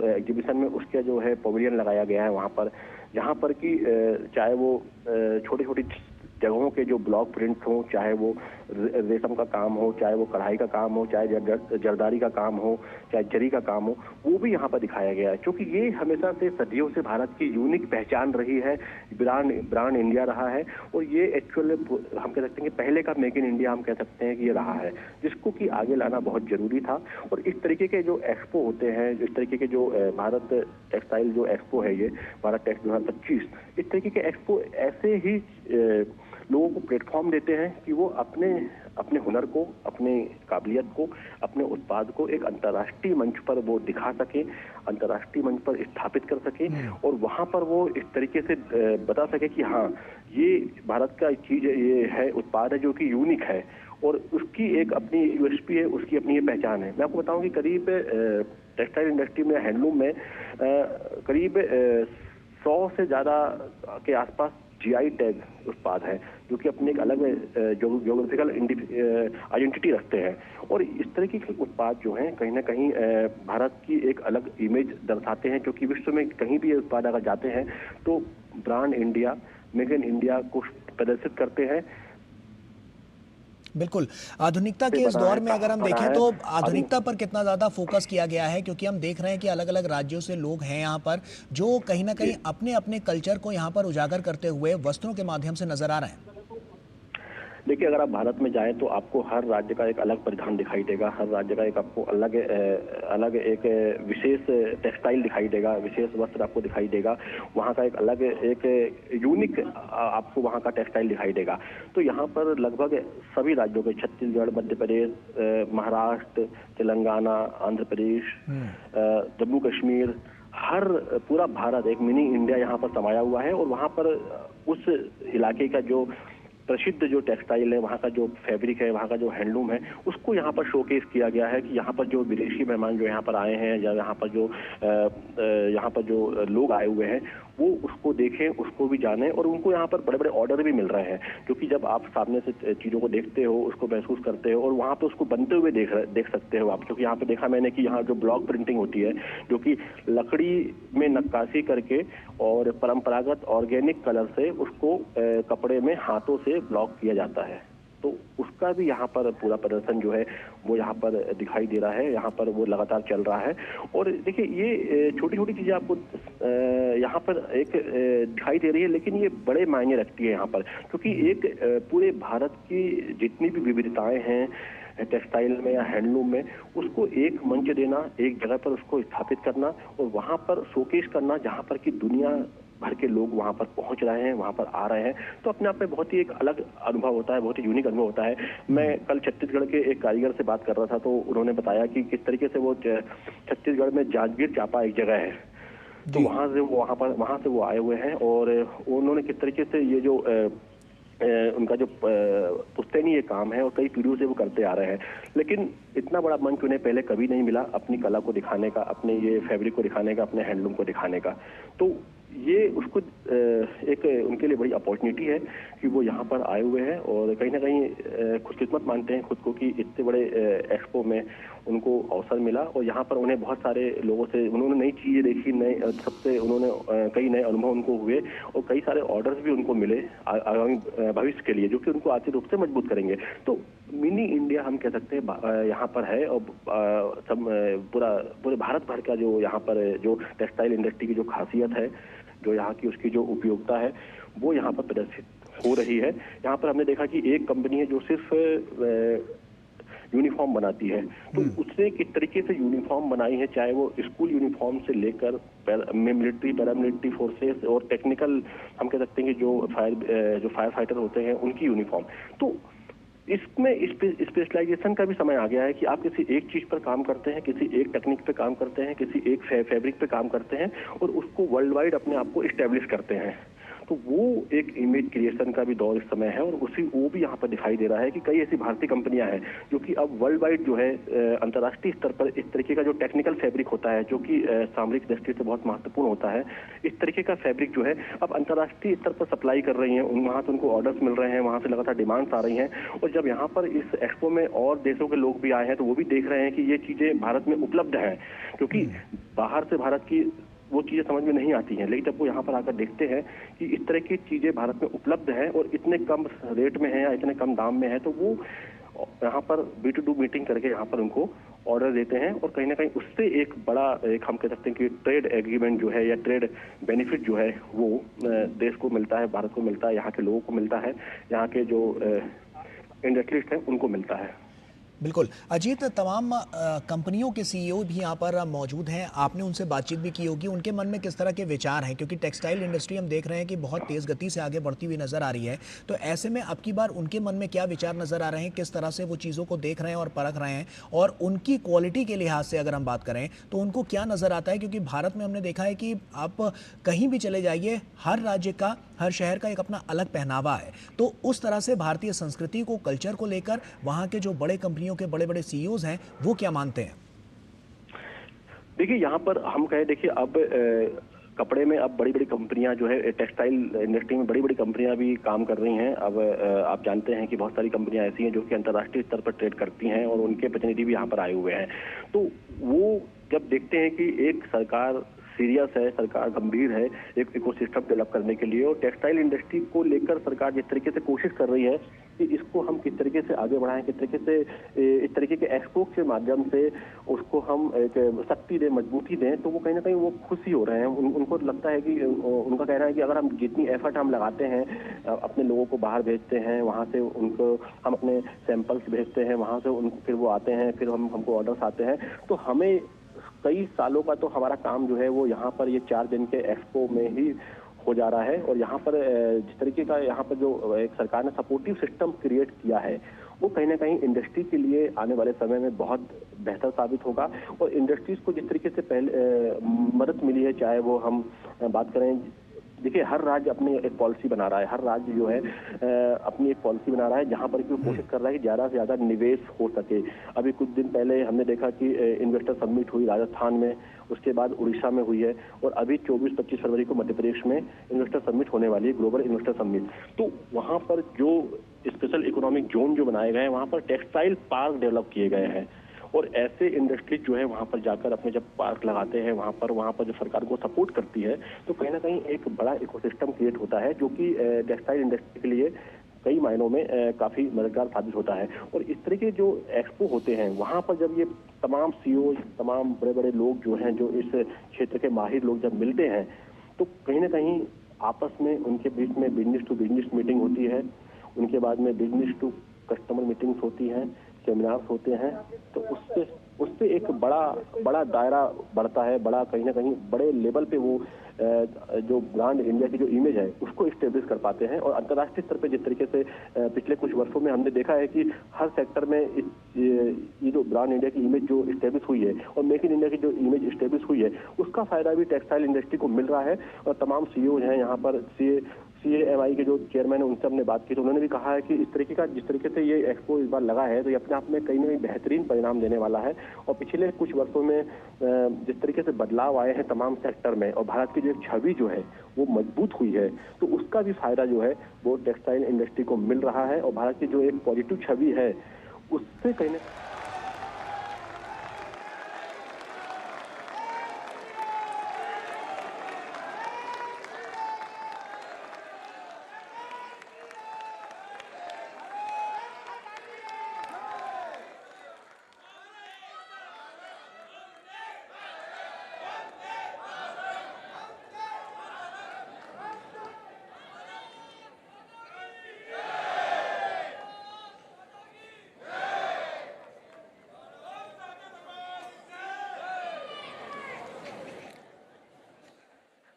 एग्जीबिशन में उसके जो है पवेलियन लगाया गया है वहाँ पर, जहाँ पर कि चाहे वो छोटी छोटी जगहों के जो ब्लॉक प्रिंट्स हों, चाहे वो रेशम का काम हो, चाहे वो कढ़ाई का काम हो, चाहे जरदारी का काम हो, चाहे जरी का काम हो, वो भी यहाँ पर दिखाया गया है। क्योंकि ये हमेशा से सदियों से भारत की यूनिक पहचान रही है, ब्रांड इंडिया रहा है, और ये एक्चुअल हम कह सकते हैं कि पहले का मेक इन इंडिया हम कह सकते हैं कि ये रहा है, जिसको कि आगे लाना बहुत जरूरी था। और इस तरीके के जो एक्सपो होते हैं, इस तरीके के जो भारत टेक्सटाइल जो एक्सपो है, ये भारत टेक्स 2025, इस तरीके के एक्सपो ऐसे ही लोगों को प्लेटफॉर्म देते हैं कि वो अपने हुनर को, अपने काबिलियत को, अपने उत्पाद को एक अंतर्राष्ट्रीय मंच पर वो दिखा सके, अंतर्राष्ट्रीय मंच पर स्थापित कर सके, और वहां पर वो इस तरीके से बता सके कि हाँ, ये भारत का चीज ये है, उत्पाद है जो कि यूनिक है, और उसकी एक अपनी यूएसपी है, उसकी अपनी ये पहचान है। मैं आपको बताऊं कि करीब टेक्सटाइल इंडस्ट्री में, हैंडलूम में करीब 100 से ज्यादा के आसपास जीआई टैग उत्पाद है, जो कि अपने एक अलग ज्योग्राफिकल आइडेंटिटी रखते हैं। और इस तरीके के उत्पाद जो हैं कहीं ना कहीं भारत की एक अलग इमेज दर्शाते हैं, क्योंकि विश्व में कहीं भी ये उत्पाद अगर जाते हैं तो brand India, make in India को प्रदर्शित करते हैं। बिल्कुल, आधुनिकता के इस दौर में अगर हम देखें तो आधुनिकता पर कितना ज़्यादा फोकस किया गया है, क्योंकि हम देख रहे हैं कि अलग अलग राज्यों से लोग हैं यहाँ पर जो कहीं ना कहीं अपने अपने कल्चर को यहाँ पर उजागर करते हुए वस्त्रों के माध्यम से नजर आ रहे हैं। देखिए, अगर आप भारत में जाएं तो आपको हर राज्य का एक अलग परिधान दिखाई देगा, हर राज्य का एक आपको अलग एक विशेष टेक्सटाइल दिखाई देगा, विशेष वस्त्र आपको दिखाई देगा, वहाँ का एक अलग एक यूनिक आपको वहाँ का टेक्सटाइल दिखाई देगा। तो यहाँ पर लगभग सभी राज्यों के, छत्तीसगढ़, मध्य प्रदेश, महाराष्ट्र, तेलंगाना, आंध्र प्रदेश, जम्मू कश्मीर, हर पूरा भारत एक मिनी इंडिया यहाँ पर समाया हुआ है। और वहाँ पर उस इलाके का जो प्रसिद्ध जो टेक्सटाइल है, वहाँ का जो फैब्रिक है, वहाँ का जो हैंडलूम है, उसको यहाँ पर शोकेस किया गया है कि यहाँ पर जो विदेशी मेहमान जो यहाँ पर आए हैं, या यहाँ पर जो लोग आए हुए हैं, वो उसको देखें, उसको भी जानें, और उनको यहाँ पर बड़े बड़े ऑर्डर भी मिल रहे हैं। क्योंकि जब आप सामने से चीज़ों को देखते हो, उसको महसूस करते हो, और वहाँ पर उसको बनते हुए देख सकते हो आप। क्योंकि यहाँ पर देखा मैंने कि यहाँ जो ब्लॉक प्रिंटिंग होती है, जो कि लकड़ी में नक्काशी करके और परंपरागत ऑर्गेनिक कलर से उसको कपड़े में हाथों से ब्लॉक किया जाता है, तो उसका भी यहाँ पर पूरा प्रदर्शन जो है वो यहाँ पर दिखाई दे रहा है, यहाँ पर वो लगातार चल रहा है। और देखिए, ये छोटी छोटी चीजें आपको यहाँ पर एक दिखाई दे रही है, लेकिन ये बड़े मायने रखती है यहाँ पर, क्योंकि एक पूरे भारत की जितनी भी विविधताएं हैं टेक्सटाइल में या हैंडलूम में, उसको एक मंच देना, एक जगह पर उसको स्थापित करना, और वहाँ पर शोकेस करना, जहाँ पर कि दुनिया भर के लोग वहां पर पहुंच रहे हैं, वहां पर आ रहे हैं, तो अपने आप में बहुत ही एक अलग अनुभव होता है, बहुत ही यूनिक अनुभव होता है। मैं कल छत्तीसगढ़ के एक कारीगर से बात कर रहा था, तो उन्होंने बताया कि किस तरीके से वो छत्तीसगढ़ में जांजगीर चांपा एक जगह है, तो वहां से वो आए हुए हैं, और उन्होंने किस तरीके से ये जो उनका जो पुश्तैनी ये काम है और कई पीढ़ियों से वो करते आ रहे हैं। लेकिन इतना बड़ा मंच उन्हें पहले कभी नहीं मिला अपनी कला को दिखाने का, अपने ये फैब्रिक को दिखाने का, अपने हैंडलूम को दिखाने का। तो ये उसको एक उनके लिए बड़ी अपॉर्चुनिटी है कि वो यहाँ पर आए हुए हैं और कहीं ना कहीं खुशकिस्मत मानते हैं खुद को कि इतने बड़े एक्सपो में उनको अवसर मिला और यहाँ पर उन्हें बहुत सारे लोगों से उन्होंने नई चीजें देखी, नए सबसे उन्होंने कई नए अनुभव उनको हुए और कई सारे ऑर्डर्स भी उनको मिले आगामी भविष्य के लिए, जो कि उनको आर्थिक रूप से मजबूत करेंगे। तो मिनी इंडिया हम कह सकते हैं यहाँ पर है और सब पूरे भारत भर का जो यहाँ पर जो टेक्सटाइल इंडस्ट्री की जो खासियत है, जो यहाँ की उसकी जो उपयोगिता है, वो यहाँ पर प्रदर्शित हो रही है। यहाँ पर हमने देखा कि एक कंपनी है जो सिर्फ यूनिफॉर्म बनाती है, तो उसने किस तरीके से यूनिफॉर्म बनाई है, चाहे वो स्कूल यूनिफॉर्म से लेकर मिलिट्री, पैरामिलिट्री फोर्सेस और टेक्निकल हम कह सकते हैं कि जो फायर फाइटर होते हैं उनकी यूनिफॉर्म। तो इसमें स्पेशलाइजेशन का भी समय आ गया है कि आप किसी एक चीज पर काम करते हैं, किसी एक टेक्निक पे काम करते हैं, किसी एक फैब्रिक पे काम करते हैं और उसको वर्ल्ड वाइड अपने आप को इस्टेब्लिश करते हैं। तो वो एक इमेज क्रिएशन का भी दौर इस समय है और वो भी यहाँ पर दिखाई दे रहा है कि कई ऐसी भारतीय कंपनियां हैं जो कि अब वर्ल्ड वाइड जो है अंतर्राष्ट्रीय स्तर पर इस तरीके का जो टेक्निकल फैब्रिक होता है, जो कि सामरिक दृष्टि से बहुत महत्वपूर्ण होता है, इस तरीके का फैब्रिक जो है अब अंतर्राष्ट्रीय स्तर पर सप्लाई कर रही है। वहां से उनको ऑर्डर्स मिल रहे हैं, वहां से लगातार डिमांड्स आ रही हैं और जब यहाँ पर इस एक्सपो में और देशों के लोग भी आए हैं तो वो भी देख रहे हैं कि ये चीजें भारत में उपलब्ध हैं, क्योंकि बाहर से भारत की वो चीजें समझ में नहीं आती हैं, लेकिन जब वो यहाँ पर आकर देखते हैं कि इस तरह की चीजें भारत में उपलब्ध हैं और इतने कम रेट में है या इतने कम दाम में है, तो वो यहाँ पर B2B मीटिंग करके यहाँ पर उनको ऑर्डर देते हैं और कहीं ना कहीं उससे एक बड़ा एक हम कह सकते हैं कि ट्रेड एग्रीमेंट जो है या ट्रेड बेनिफिट जो है वो देश को मिलता है, भारत को मिलता है, यहाँ के लोगों को मिलता है, यहाँ के जो इंडस्ट्रियलिस्ट हैं उनको मिलता है। बिल्कुल अजीत, तमाम कंपनियों के सीईओ भी यहाँ पर मौजूद हैं, आपने उनसे बातचीत भी की होगी, उनके मन में किस तरह के विचार हैं, क्योंकि टेक्सटाइल इंडस्ट्री हम देख रहे हैं कि बहुत तेज़ गति से आगे बढ़ती हुई नज़र आ रही है। तो ऐसे में अब की बार उनके मन में क्या विचार नज़र आ रहे हैं, किस तरह से वो चीज़ों को देख रहे हैं और परख रहे हैं, और उनकी क्वालिटी के लिहाज से अगर हम बात करें तो उनको क्या नज़र आता है? क्योंकि भारत में हमने देखा है कि आप कहीं भी चले जाइए, हर राज्य का, हर शहर का एक अपना अलग पहनावा है। तो उस तरह से भारतीय संस्कृति को, कल्चर को लेकर वहाँ के जो बड़े कंपनियों के बड़े बड़े सीईओज हैं वो क्या मानते हैं? देखिए यहाँ पर हम कहें, देखिए अब कपड़े में अब बड़ी बड़ी कंपनियां जो है, टेक्सटाइल इंडस्ट्री में बड़ी बड़ी कंपनियां भी काम कर रही हैं। अब आप जानते हैं कि बहुत सारी कंपनियां ऐसी हैं जो कि अंतर्राष्ट्रीय स्तर पर ट्रेड करती हैं और उनके प्रतिनिधि भी यहाँ पर आए हुए हैं। तो वो जब देखते हैं कि एक सरकार सीरियस है, सरकार गंभीर है एक इकोसिस्टम डेवलप करने के लिए, और टेक्सटाइल इंडस्ट्री को लेकर सरकार जिस तरीके से कोशिश कर रही है कि इसको हम किस तरीके से आगे बढ़ाएं, किस तरीके से इस तरीके के एक्सपो के माध्यम से उसको हम एक शक्ति दें, मजबूती दें, तो वो कहीं ना कहीं वो खुशी हो रहे हैं। उनको लगता है कि उनका कहना है कि अगर हम जितनी एफर्ट हम लगाते हैं, अपने लोगों को बाहर भेजते हैं, वहाँ से उनको हम अपने सैंपल्स भेजते हैं, वहाँ से फिर वो आते हैं, फिर हमको ऑर्डर्स आते हैं, तो हमें कई सालों का तो हमारा काम जो है वो यहाँ पर ये 4 दिन के एक्सपो में ही हो जा रहा है। और यहाँ पर जिस तरीके का यहाँ पर जो एक सरकार ने सपोर्टिव सिस्टम क्रिएट किया है, वो कहीं ना कहीं इंडस्ट्री के लिए आने वाले समय में बहुत बेहतर साबित होगा। और इंडस्ट्रीज को जिस तरीके से पहले मदद मिली है, चाहे वो हम बात करें, देखिए हर राज्य अपनी एक पॉलिसी बना रहा है, हर राज्य जो है अपनी एक पॉलिसी बना रहा है जहां पर कि कोशिश कर रहा है कि ज्यादा से ज्यादा निवेश हो सके। अभी कुछ दिन पहले हमने देखा कि इन्वेस्टर समिट हुई राजस्थान में, उसके बाद उड़ीसा में हुई है, और अभी 24-25 फरवरी को मध्य प्रदेश में इन्वेस्टर समिट होने वाली है, ग्लोबल इन्वेस्टर समिट। तो वहां पर जो स्पेशल इकोनॉमिक जोन जो बनाए गए हैं, वहां पर टेक्सटाइल पार्क डेवलप किए गए हैं, और ऐसे इंडस्ट्री जो है वहां पर जाकर अपने जब पार्क लगाते हैं, वहां पर जो सरकार को सपोर्ट करती है, तो कहीं ना कहीं एक बड़ा इकोसिस्टम क्रिएट होता है जो कि टेक्सटाइल इंडस्ट्री के लिए कई मायनों में काफी मददगार साबित होता है। और इस तरह के जो एक्सपो होते हैं, वहां पर जब ये तमाम सीईओ, तमाम बड़े बड़े लोग जो हैं, जो इस क्षेत्र के माहिर लोग जब मिलते हैं, तो कहीं ना कहीं आपस में उनके बीच में बिजनेस टू बिजनेस मीटिंग होती है, उनके बाद में बिजनेस टू कस्टमर मीटिंग्स होती हैं, सेमिनार्स होते हैं, तो उससे एक बड़ा दायरा बढ़ता है, बड़ा कहीं ना कहीं बड़े लेवल पे वो जो ब्रांड इंडिया की जो इमेज है उसको स्टेब्लिश कर पाते हैं। और अंतर्राष्ट्रीय स्तर पे जिस तरीके से पिछले कुछ वर्षों में हमने देखा है कि हर सेक्टर में ये जो ब्रांड इंडिया की इमेज जो स्टेब्लिश हुई है और मेक इन इंडिया की जो इमेज स्टेब्लिश हुई है, उसका फायदा भी टेक्सटाइल इंडस्ट्री को मिल रहा है। और तमाम सीईओ हैं यहाँ पर, CAMI के जो चेयरमैन है उनसे हमने बात की तो उन्होंने भी कहा है कि इस तरीके का जिस तरीके से ये एक्सपो इस बार लगा है तो ये अपने आप में कहीं ना कहीं बेहतरीन परिणाम देने वाला है। और पिछले कुछ वर्षों में जिस तरीके से बदलाव आए हैं तमाम सेक्टर में और भारत की जो एक छवि जो है वो मजबूत हुई है, तो उसका भी फायदा जो है वो टेक्सटाइल इंडस्ट्री को मिल रहा है। और भारत की जो एक पॉजिटिव छवि है उससे कहीं ना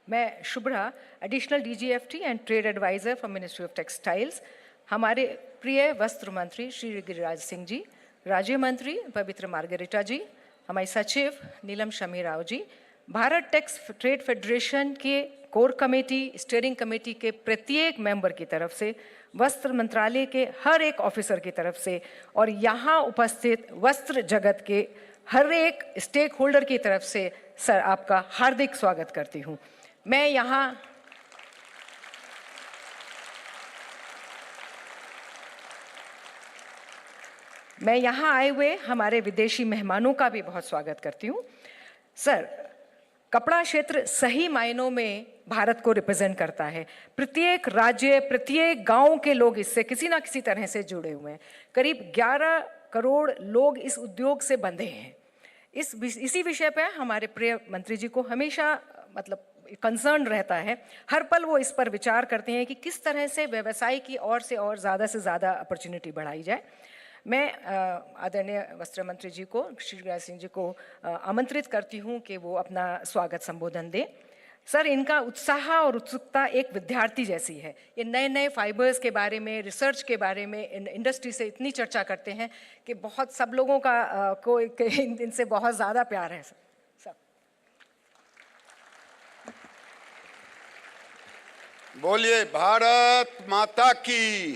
मैं Shubhra, additional DGFT and trade advisor from Ministry of Textiles. हमारे प्रिय वस्त्र मंत्री श्री गिरिराज सिंह जी, राज्य मंत्री पवित्र मार्गरेटा जी, हमारे सचिव नीलम Shami Rao ji, Bharat takes trade federation के कोर कमेटी, स्टीयरिंग कमेटी के प्रत्येक मेंबर की तरफ से, वस्त्र मंत्रालय के हर एक ऑफिसर की तरफ से और यहाँ उपस्थित वस्त्र जगत के हर एक स्टेक होल्डर की तरफ से सर आपका हार्दिक स्वागत करती हूँ। मैं यहाँ आए हुए हमारे विदेशी मेहमानों का भी बहुत स्वागत करती हूँ। सर, कपड़ा क्षेत्र सही मायनों में भारत को रिप्रेजेंट करता है। प्रत्येक राज्य, प्रत्येक गांव के लोग इससे किसी ना किसी तरह से जुड़े हुए हैं। करीब 11 करोड़ लोग इस उद्योग से बंधे हैं। इसी विषय पे हमारे प्रिय मंत्री जी को हमेशा कंसर्न रहता है। हर पल वो इस पर विचार करते हैं कि किस तरह से व्यवसाय की ओर से और ज़्यादा से ज़्यादा अपॉर्चुनिटी बढ़ाई जाए। मैं आदरणीय वस्त्र मंत्री जी को, श्री गिरिराज सिंह जी को आमंत्रित करती हूँ कि वो अपना स्वागत संबोधन दें। सर, इनका उत्साह और उत्सुकता एक विद्यार्थी जैसी है। ये नए नए फाइबर्स के बारे में, रिसर्च के बारे में इंडस्ट्री से इतनी चर्चा करते हैं कि बहुत सब लोगों का इनसे बहुत ज़्यादा प्यार है। सर, बोलिए भारत माता की,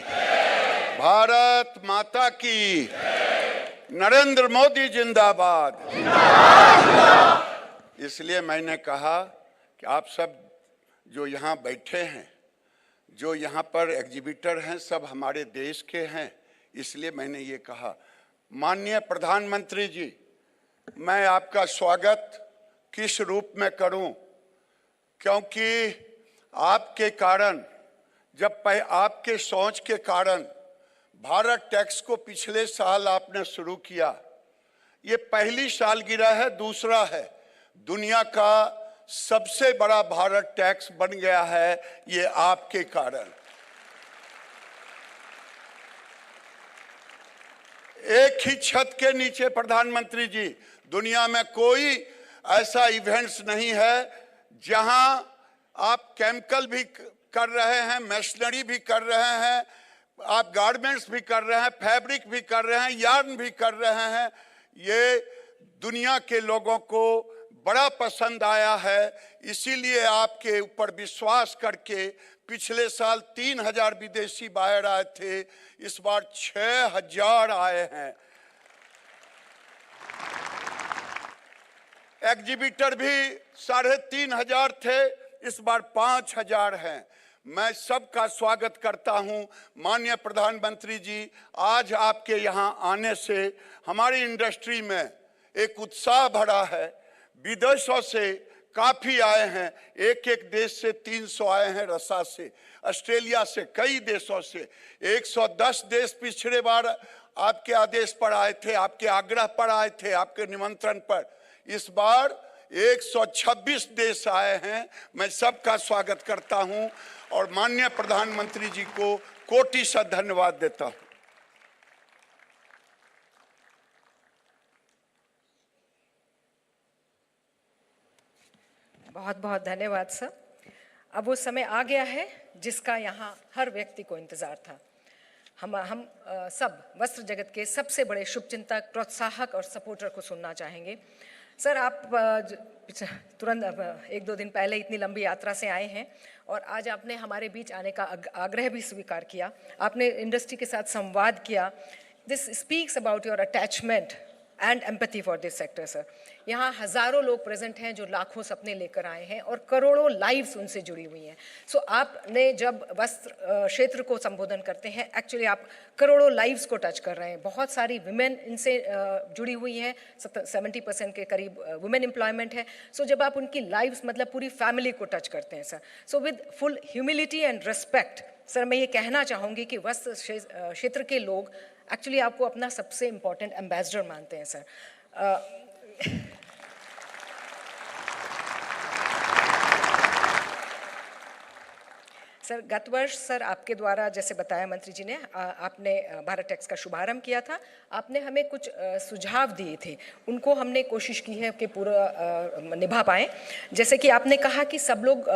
भारत माता की, नरेंद्र मोदी जिंदाबाद। इसलिए मैंने कहा कि आप सब जो यहाँ बैठे हैं, जो यहाँ पर एग्जीबिटर हैं, सब हमारे देश के हैं। इसलिए मैंने ये कहा, माननीय प्रधानमंत्री जी, मैं आपका स्वागत किस रूप में करूं, क्योंकि आपके कारण, आपके सोच के कारण भारत टैक्स को पिछले साल आपने शुरू किया। ये पहली सालगिरह है, दूसरा है, दुनिया का सबसे बड़ा भारत टैक्स बन गया है ये आपके कारण। एक ही छत के नीचे प्रधानमंत्री जी, दुनिया में कोई ऐसा इवेंट्स नहीं है जहां आप केमिकल भी कर रहे हैं, मशीनरी भी कर रहे हैं, आप गारमेंट्स भी कर रहे हैं, फैब्रिक भी कर रहे हैं, यार्न भी कर रहे हैं। ये दुनिया के लोगों को बड़ा पसंद आया है। इसीलिए आपके ऊपर विश्वास करके पिछले साल 3000 विदेशी बायर आए थे, इस बार 6000 आए हैं। एग्जीबिटर भी 3500 थे, इस बार 5000 हैं। मैं सबका स्वागत करता हूं। माननीय प्रधानमंत्री जी, आज आपके यहां आने से हमारी इंडस्ट्री में एक उत्साह बढ़ा है। विदेशों से काफ़ी आए हैं, एक एक देश से 300 आए हैं, रसा से, ऑस्ट्रेलिया से, कई देशों से। 110 देश पिछले बार आपके आदेश पर आए थे, आपके आग्रह पर आए थे, आपके निमंत्रण पर। इस बार 126 देश आए हैं। मैं सबका स्वागत करता हूं और माननीय प्रधानमंत्री जी को कोटि से धन्यवाद देता हूं। बहुत बहुत धन्यवाद सर। अब वो समय आ गया है जिसका यहाँ हर व्यक्ति को इंतजार था। हम सब वस्त्र जगत के सबसे बड़े शुभचिंतक, प्रोत्साहक और सपोर्टर को सुनना चाहेंगे। सर आप तुरंत एक दो दिन पहले इतनी लंबी यात्रा से आए हैं और आज आपने हमारे बीच आने का आग्रह भी स्वीकार किया, आपने इंडस्ट्री के साथ संवाद किया। This speaks about your attachment and empathy for this sector sir. यहाँ हज़ारों लोग प्रेजेंट हैं जो लाखों सपने लेकर आए हैं और करोड़ों लाइव्स उनसे जुड़ी हुई हैं। सो आपने जब वस्त्र क्षेत्र को संबोधन करते हैं, एक्चुअली आप करोड़ों लाइव्स को टच कर रहे हैं। बहुत सारी विमेन इनसे जुड़ी हुई हैं, 70% के करीब वुमेन एम्प्लॉयमेंट है। सो जब आप उनकी लाइव्स मतलब पूरी फैमिली को टच करते हैं sir, so with full humility and respect sir मैं ये कहना चाहूँगी कि वस्त्र क्षेत्र के लोग एक्चुअली आपको अपना सबसे इम्पॉर्टेंट एम्बेसडर मानते हैं सर। सर गत वर्ष सर आपके द्वारा जैसे बताया मंत्री जी ने, आपने भारत टैक्स का शुभारंभ किया था। आपने हमें कुछ सुझाव दिए थे, उनको हमने कोशिश की है कि पूरा निभा पाएँ। जैसे कि आपने कहा कि सब लोग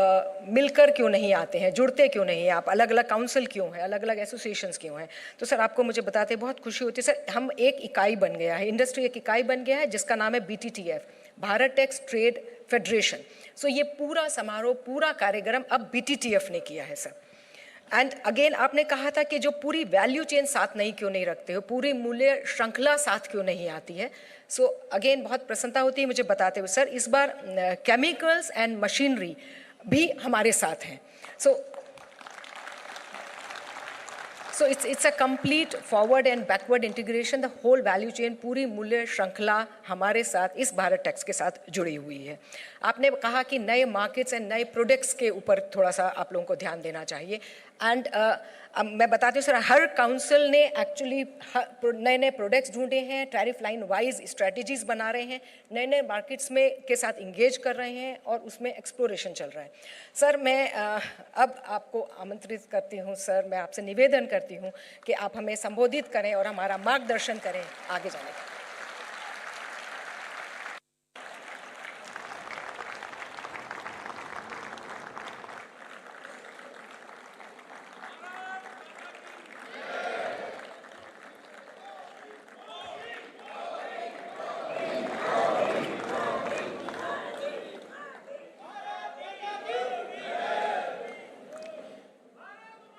मिलकर क्यों नहीं आते हैं, जुड़ते क्यों नहीं हैं, आप अलग अलग काउंसिल क्यों हैं, अलग अलग एसोसिएशंस क्यों हैं। तो सर आपको मुझे बताते बहुत खुशी होती है सर, हम एक इकाई बन गया है, इंडस्ट्री एक इकाई बन गया है जिसका नाम है BTTF, Bharat tax trade federation. So ये पूरा समारोह, पूरा कार्यक्रम अब BTTF ने किया है सर। एंड अगेन आपने कहा था कि जो पूरी वैल्यू चेन साथ नहीं क्यों नहीं रखते हो, पूरी मूल्य श्रृंखला साथ क्यों नहीं आती है। सो अगेन बहुत प्रसन्नता होती है मुझे बताते हुए सर, इस बार केमिकल्स एंड मशीनरी भी हमारे साथ हैं। So it's a complete forward and backward integration, the whole value chain, पूरी मूल्य श्रृंखला हमारे साथ इस भारत टैक्स के साथ जुड़ी हुई है। आपने कहा कि नए मार्केट्स एंड नए प्रोडक्ट्स के ऊपर थोड़ा सा आप लोगों को ध्यान देना चाहिए। एंड मैं बताती हूँ सर, हर काउंसिल ने एक्चुअली नए नए प्रोडक्ट्स ढूंढे हैं, टैरिफ लाइन वाइज स्ट्रेटजीज बना रहे हैं, नए नए मार्केट्स में के साथ इंगेज कर रहे हैं और उसमें एक्सप्लोरेशन चल रहा है। सर मैं अब आपको आमंत्रित करती हूँ सर, मैं आपसे निवेदन करती हूँ कि आप हमें संबोधित करें और हमारा मार्गदर्शन करें आगे जाने का।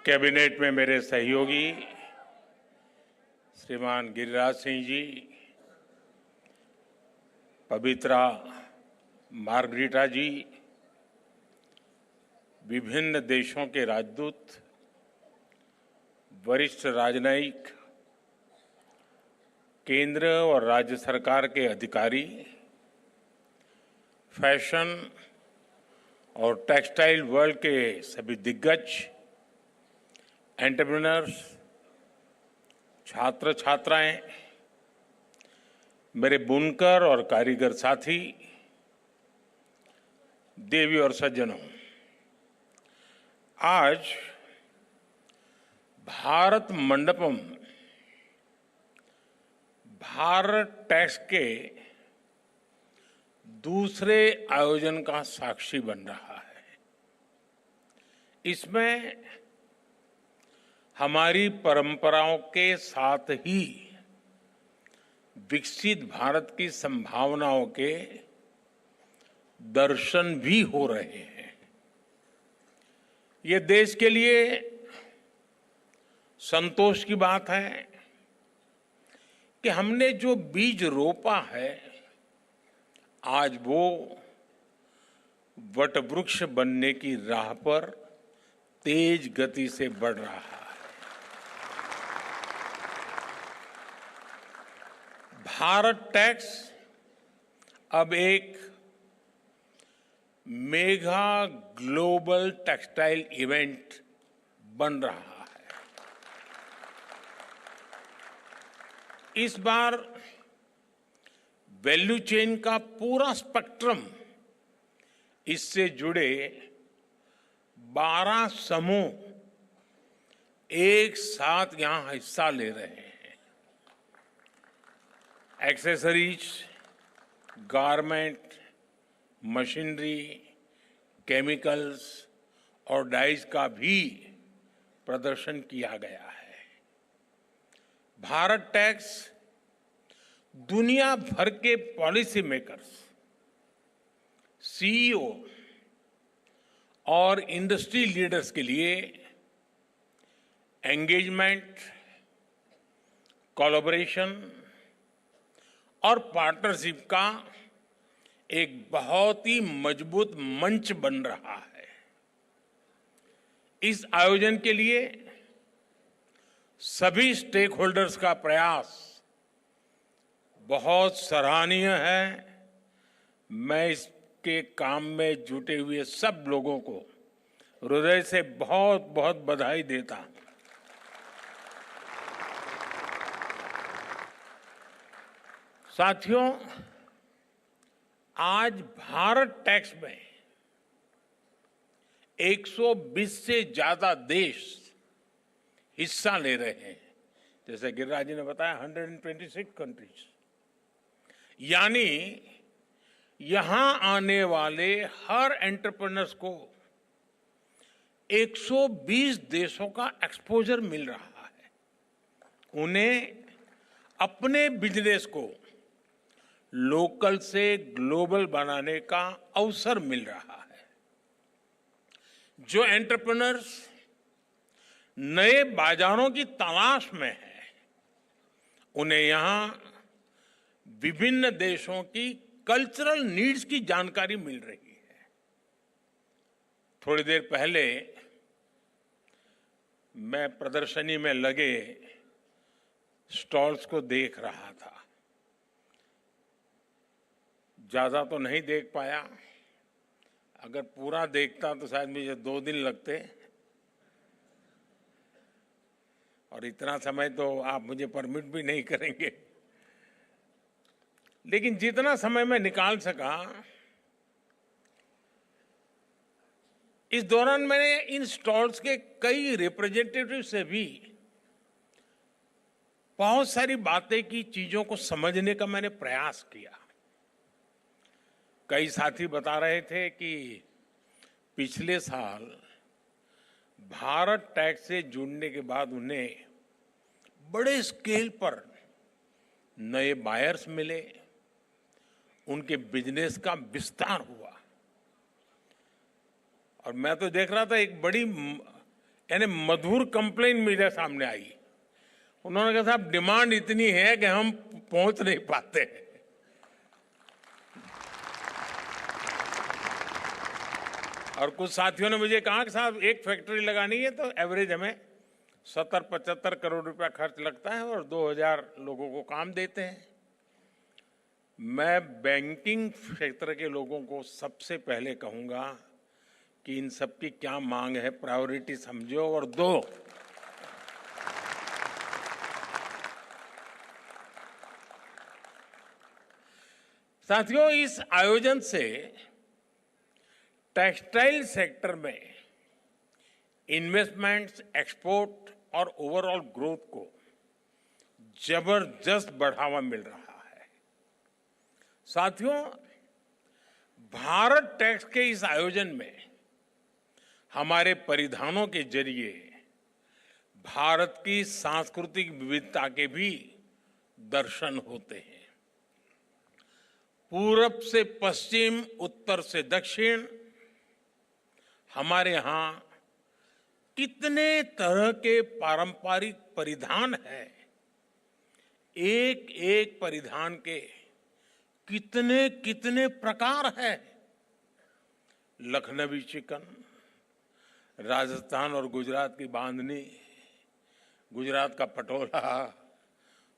कैबिनेट में मेरे सहयोगी श्रीमान गिरिराज सिंह जी, पवित्रा मार्गरीटा जी, विभिन्न देशों के राजदूत, वरिष्ठ राजनयिक, केंद्र और राज्य सरकार के अधिकारी, फैशन और टेक्सटाइल वर्ल्ड के सभी दिग्गज, एंटरप्रेन्योर्स, छात्र छात्राएं, मेरे बुनकर और कारीगर साथी, देवी और सज्जनों, आज भारत मंडपम भारत टैक्स के दूसरे आयोजन का साक्षी बन रहा है। इसमें हमारी परंपराओं के साथ ही विकसित भारत की संभावनाओं के दर्शन भी हो रहे हैं। ये देश के लिए संतोष की बात है कि हमने जो बीज रोपा है, आज वो वटवृक्ष बनने की राह पर तेज गति से बढ़ रहा है। भारत टैक्स अब एक मेगा ग्लोबल टेक्सटाइल इवेंट बन रहा है। इस बार वैल्यू चेन का पूरा स्पेक्ट्रम, इससे जुड़े 12 समूह एक साथ यहां हिस्सा ले रहे हैं। एक्सेसरीज, गारमेंट, मशीनरी, केमिकल्स और डाइज का भी प्रदर्शन किया गया है। भारत टैक्स दुनिया भर के पॉलिसी मेकर्स, सीईओ और इंडस्ट्री लीडर्स के लिए एंगेजमेंट, कोलैबोरेशन और पार्टनरशिप का एक बहुत ही मजबूत मंच बन रहा है। इस आयोजन के लिए सभी स्टेक होल्डर्स का प्रयास बहुत सराहनीय है। मैं इसके काम में जुटे हुए सब लोगों को हृदय से बहुत बहुत बधाई देता हूं। साथियों, आज भारत टैक्स में 120 से ज्यादा देश हिस्सा ले रहे हैं। जैसे गिरिराज जी ने बताया, 126 कंट्रीज, यानी यहां आने वाले हर एंटरप्रेन्योर्स को 120 देशों का एक्सपोजर मिल रहा है। उन्हें अपने बिजनेस को लोकल से ग्लोबल बनाने का अवसर मिल रहा है। जो एंटरप्रेन्योर्स नए बाजारों की तलाश में हैं, उन्हें यहां विभिन्न देशों की कल्चरल नीड्स की जानकारी मिल रही है। थोड़ी देर पहले मैं प्रदर्शनी में लगे स्टॉल्स को देख रहा था। ज्यादा तो नहीं देख पाया, अगर पूरा देखता तो शायद मुझे 2 दिन लगते, और इतना समय तो आप मुझे परमिट भी नहीं करेंगे। लेकिन जितना समय मैं निकाल सका, इस दौरान मैंने इन स्टॉल्स के कई रिप्रेजेंटेटिव से भी बहुत सारी बातें की, चीजों को समझने का मैंने प्रयास किया। कई साथी बता रहे थे कि पिछले साल भारत टैक्स से जुड़ने के बाद उन्हें बड़े स्केल पर नए बायर्स मिले, उनके बिजनेस का विस्तार हुआ। और मैं तो देख रहा था, एक बड़ी यानी मधुर कंप्लेन मेरे सामने आई। उन्होंने कहा, साहब डिमांड इतनी है कि हम पहुंच नहीं पाते। और कुछ साथियों ने मुझे कहा कि साहब एक फैक्ट्री लगानी है तो एवरेज हमें 70-75 करोड़ रुपया खर्च लगता है और 2000 लोगों को काम देते हैं। मैं बैंकिंग क्षेत्र के लोगों को सबसे पहले कहूंगा कि इन सब की क्या मांग है, प्रायोरिटी समझो और दो। साथियों, इस आयोजन से टेक्सटाइल सेक्टर में इन्वेस्टमेंट्स, एक्सपोर्ट और ओवरऑल ग्रोथ को जबरदस्त बढ़ावा मिल रहा है। साथियों, भारत टैक्स के इस आयोजन में हमारे परिधानों के जरिए भारत की सांस्कृतिक विविधता के भी दर्शन होते हैं। पूरब से पश्चिम, उत्तर से दक्षिण, हमारे यहां कितने तरह के पारंपरिक परिधान हैं। एक एक परिधान के कितने कितने प्रकार हैं। लखनवी चिकन, राजस्थान और गुजरात की बांधनी, गुजरात का पटोला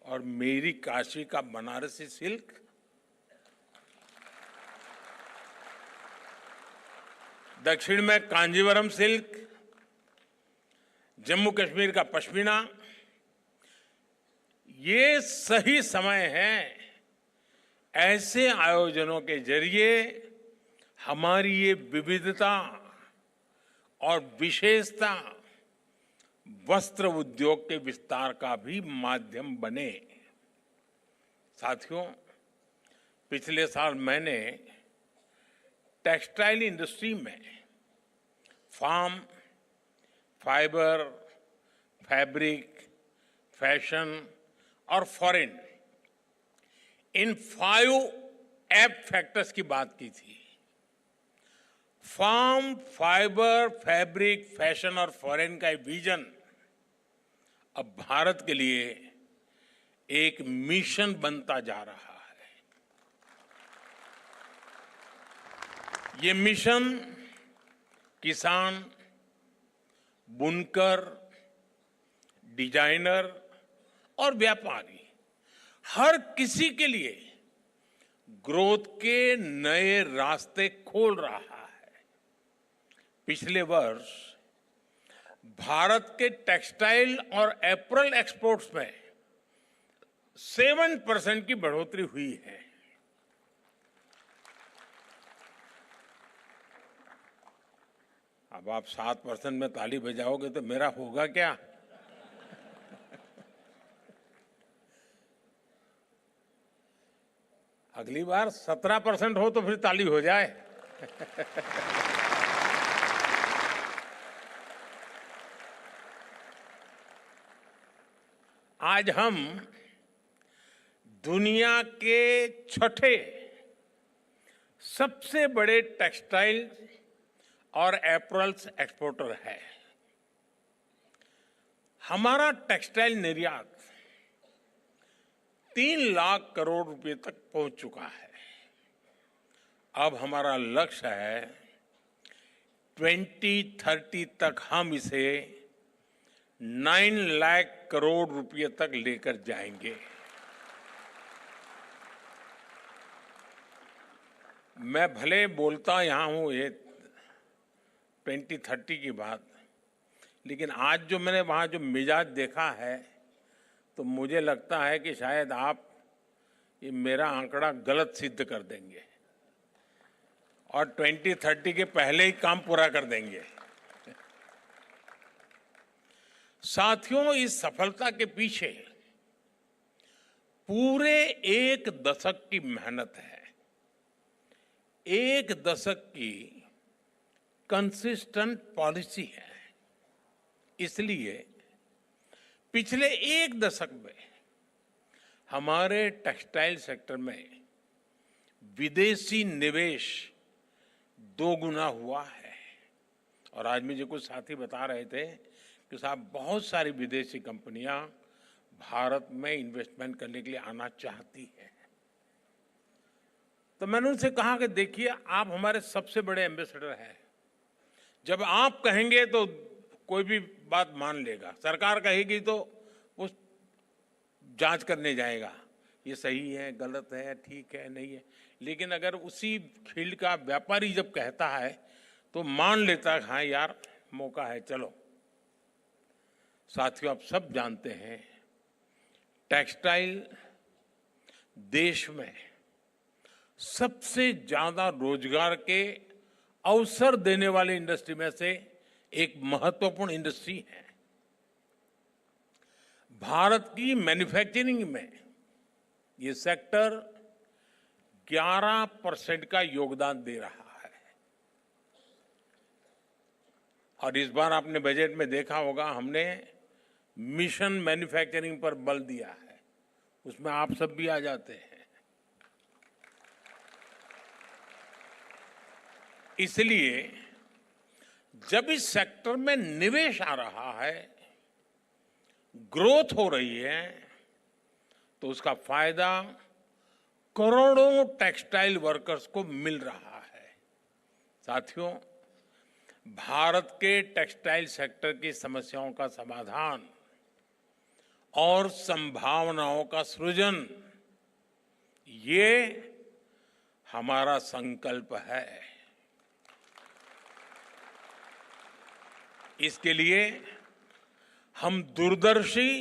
और मेरी काशी का बनारसी सिल्क, दक्षिण में कांजीवरम सिल्क, जम्मू कश्मीर का पश्मीना। ये सही समय है ऐसे आयोजनों के जरिए हमारी ये विविधता और विशेषता वस्त्र उद्योग के विस्तार का भी माध्यम बने। साथियों, पिछले साल मैंने टेक्सटाइल इंडस्ट्री में फार्म, फाइबर, फैब्रिक, फैशन और फॉरेन, इन 5 एप फैक्टर्स की बात की थी। फार्म, फाइबर, फैब्रिक, फैशन और फॉरेन का विजन अब भारत के लिए एक मिशन बनता जा रहा है। ये मिशन किसान, बुनकर, डिजाइनर और व्यापारी हर किसी के लिए ग्रोथ के नए रास्ते खोल रहा है। पिछले वर्ष भारत के टेक्सटाइल और एपरल एक्सपोर्ट्स में 7% की बढ़ोतरी हुई है। अब आप 7% में ताली बजाओगे तो मेरा होगा क्या? अगली बार 17% हो तो फिर ताली हो जाए। आज हम दुनिया के छठे सबसे बड़े टेक्सटाइल और एपरल्स एक्सपोर्टर है। हमारा टेक्सटाइल निर्यात 3 लाख करोड़ रुपए तक पहुंच चुका है। अब हमारा लक्ष्य है 2030 तक हम इसे 9 लाख करोड़ रुपए तक लेकर जाएंगे। मैं भले बोलता यहां हूं ये 2030 की बात, लेकिन आज जो मैंने वहां जो मिजाज देखा है तो मुझे लगता है कि शायद आप ये मेरा आंकड़ा गलत सिद्ध कर देंगे और 2030 के पहले ही काम पूरा कर देंगे। साथियों, इस सफलता के पीछे पूरे 1 दशक की मेहनत है, 1 दशक की कंसिस्टेंट पॉलिसी है। इसलिए पिछले 1 दशक में हमारे टेक्सटाइल सेक्टर में विदेशी निवेश 2 गुना हुआ है। और आज मुझे कुछ साथी बता रहे थे कि साहब बहुत सारी विदेशी कंपनियां भारत में इन्वेस्टमेंट करने के लिए आना चाहती हैं। तो मैंने उनसे कहा कि देखिए, आप हमारे सबसे बड़े एम्बेसडर हैं। जब आप कहेंगे तो कोई भी बात मान लेगा, सरकार कहेगी तो उस जांच करने जाएगा, ये सही है, गलत है, ठीक है, नहीं है। लेकिन अगर उसी फील्ड का व्यापारी जब कहता है तो मान लेता है, हाँ यार मौका है, चलो। साथियों, आप सब जानते हैं टेक्सटाइल देश में सबसे ज्यादा रोजगार के अवसर देने वाली इंडस्ट्री में से एक महत्वपूर्ण इंडस्ट्री है। भारत की मैन्युफैक्चरिंग में ये सेक्टर 11% का योगदान दे रहा है। और इस बार आपने बजट में देखा होगा, हमने मिशन मैन्युफैक्चरिंग पर बल दिया है। उसमें आप सब भी आ जाते हैं। इसलिए जब इस सेक्टर में निवेश आ रहा है, ग्रोथ हो रही है, तो उसका फायदा करोड़ों टेक्सटाइल वर्कर्स को मिल रहा है। साथियों, भारत के टेक्सटाइल सेक्टर की समस्याओं का समाधान और संभावनाओं का सृजन, ये हमारा संकल्प है। इसके लिए हम दूरदर्शी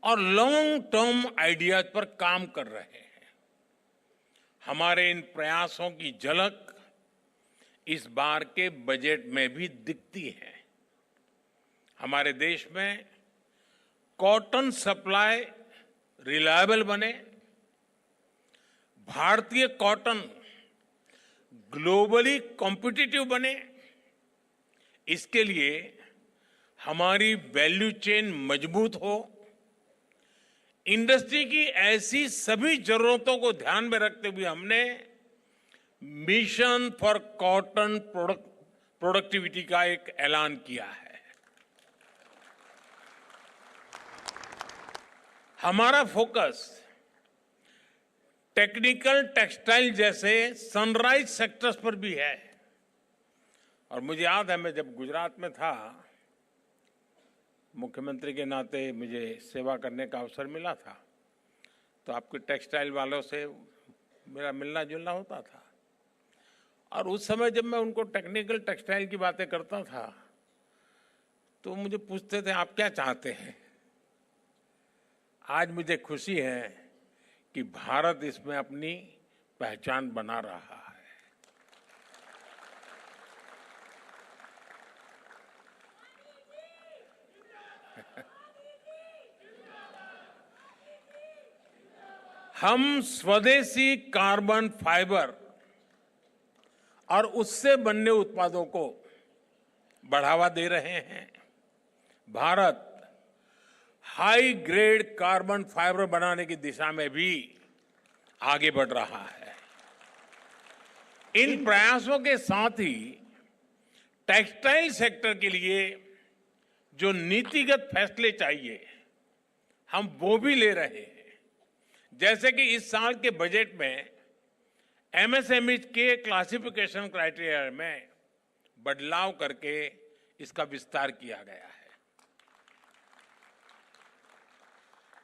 और लॉन्ग टर्म आइडियाज पर काम कर रहे हैं। हमारे इन प्रयासों की झलक इस बार के बजट में भी दिखती है। हमारे देश में कॉटन सप्लाई रिलायबल बने, भारतीय कॉटन ग्लोबली कॉम्पिटिटिव बने, इसके लिए हमारी वैल्यू चेन मजबूत हो। इंडस्ट्री की ऐसी सभी जरूरतों को ध्यान में रखते हुए हमने मिशन फॉर कॉटन प्रोडक्टिविटी का एक ऐलान किया है। हमारा फोकस टेक्निकल टेक्सटाइल जैसे सनराइज सेक्टर्स पर भी है। और मुझे याद है, मैं जब गुजरात में था, मुख्यमंत्री के नाते मुझे सेवा करने का अवसर मिला था, तो आपके टेक्सटाइल वालों से मेरा मिलना जुलना होता था। और उस समय जब मैं उनको टेक्निकल टेक्सटाइल की बातें करता था, तो मुझे पूछते थे आप क्या चाहते हैं। आज मुझे खुशी है कि भारत इसमें अपनी पहचान बना रहा है। हम स्वदेशी कार्बन फाइबर और उससे बनने उत्पादों को बढ़ावा दे रहे हैं। Bharat high grade carbon fibre बनाने की दिशा में भी आगे बढ़ रहा है। इन प्रयासों के साथ ही टेक्सटाइल सेक्टर के लिए जो नीतिगत फैसले चाहिए, हम वो भी ले रहे हैं। जैसे कि इस साल के बजट में एमएसएमई के क्लासिफिकेशन क्राइटेरिया में बदलाव करके इसका विस्तार किया गया है।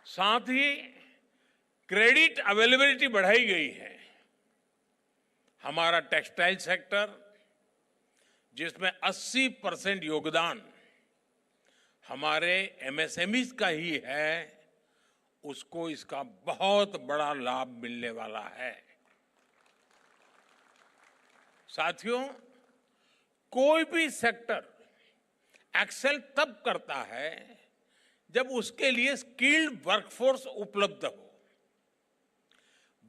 साथ ही क्रेडिट अवेलेबिलिटी बढ़ाई गई है। हमारा टेक्सटाइल सेक्टर, जिसमें 80% योगदान हमारे एमएसएमईज का ही है, उसको इसका बहुत बड़ा लाभ मिलने वाला है। साथियों, कोई भी सेक्टर एक्सेल तब करता है जब उसके लिए स्किल्ड वर्कफोर्स उपलब्ध हो।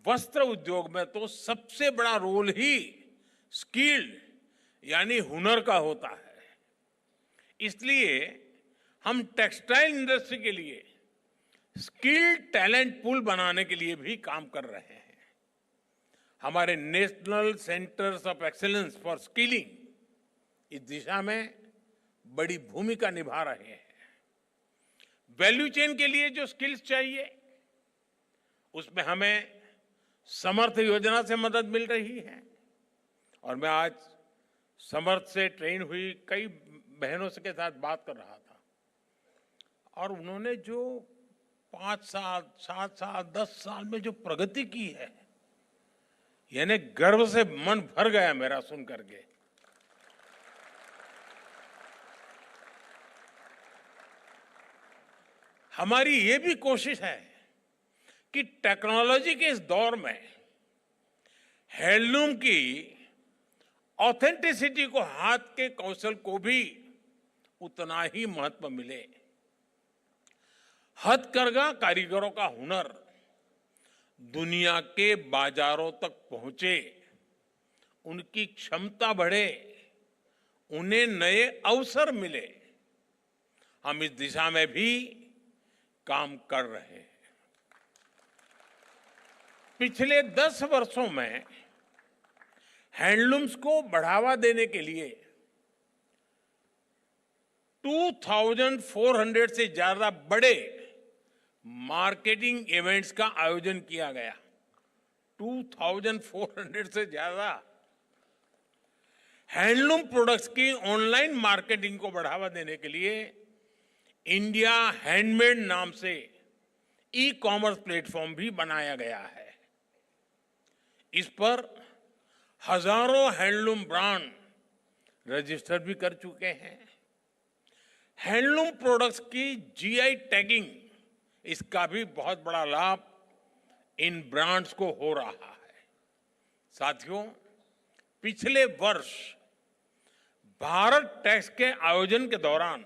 वस्त्र उद्योग में तो सबसे बड़ा रोल ही स्किल्ड यानी हुनर का होता है। इसलिए हम टेक्सटाइल इंडस्ट्री के लिए स्किल्ड टैलेंट पूल बनाने के लिए भी काम कर रहे हैं। हमारे national centres of excellence for skilling इस दिशा में बड़ी भूमिका निभा रहे हैं। वैल्यू चेन के लिए जो स्किल्स चाहिए, उसमें हमें समर्थ योजना से मदद मिल रही है। और मैं आज समर्थ से ट्रेन हुई कई बहनों से के साथ बात कर रहा था, और उन्होंने जो 5 साल, 7 साल, 10 साल में जो प्रगति की है, यानी गर्व से मन भर गया मेरा सुन करके। हमारी ये भी कोशिश है कि टेक्नोलॉजी के इस दौर में हैंडलूम की ऑथेंटिसिटी को, हाथ के कौशल को भी उतना ही महत्व मिले। हथकरघा कारीगरों का हुनर दुनिया के बाजारों तक पहुंचे, उनकी क्षमता बढ़े, उन्हें नए अवसर मिले, हम इस दिशा में भी काम कर रहे हैं। पिछले 10 वर्षों में हैंडलूम्स को बढ़ावा देने के लिए 2400 से ज्यादा बड़े मार्केटिंग इवेंट्स का आयोजन किया गया। 2400 से ज्यादा हैंडलूम प्रोडक्ट्स की ऑनलाइन मार्केटिंग को बढ़ावा देने के लिए इंडिया हैंडमेड नाम से ई कॉमर्स प्लेटफॉर्म भी बनाया गया है। इस पर हजारों हैंडलूम ब्रांड रजिस्टर भी कर चुके हैं। हैंडलूम प्रोडक्ट्स की जीआई टैगिंग, इसका भी बहुत बड़ा लाभ इन ब्रांड्स को हो रहा है। साथियों, पिछले वर्ष भारत टैक्स के आयोजन के दौरान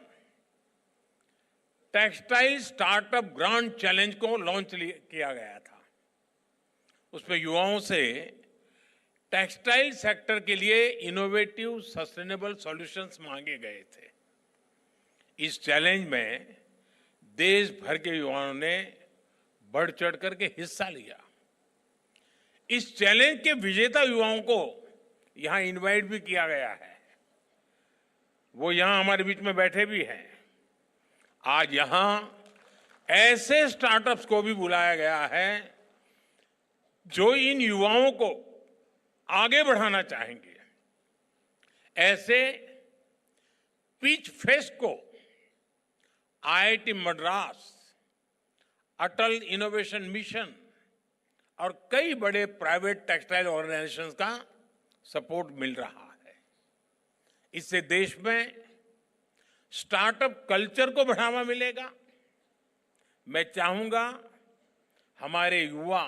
टेक्सटाइल स्टार्टअप ग्रांड चैलेंज को लॉन्च किया गया था। उसमें युवाओं से टेक्सटाइल सेक्टर के लिए इनोवेटिव सस्टेनेबल सॉल्यूशंस मांगे गए थे। इस चैलेंज में देश भर के युवाओं ने बढ़ चढ़ करके हिस्सा लिया। इस चैलेंज के विजेता युवाओं को यहां इनवाइट भी किया गया है। वो यहां हमारे बीच में बैठे भी हैं। आज यहां ऐसे स्टार्टअप्स को भी बुलाया गया है जो इन युवाओं को आगे बढ़ाना चाहेंगे। ऐसे पिच फेस्ट को आईआईटी मद्रास, अटल इनोवेशन मिशन और कई बड़े प्राइवेट टेक्सटाइल ऑर्गेनाइजेशंस का सपोर्ट मिल रहा है। इससे देश में स्टार्टअप कल्चर को बढ़ावा मिलेगा। मैं चाहूंगा हमारे युवा